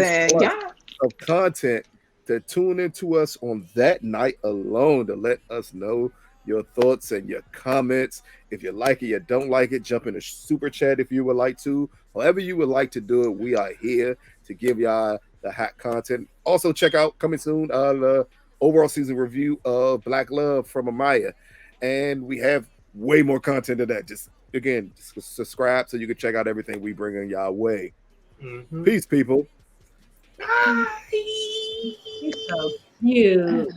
of content to tune into us on that night alone to let us know your thoughts and your comments. If you like it, you don't like it, jump in the super chat if you would like to. However you would like to do it, we are here to give y'all the hot content. Also, check out, coming soon, the overall season review of Black Love from Amaya. And we have way more content than that. Just subscribe so you can check out everything we bring in y'all way. Peace, people. Bye. You're so cute.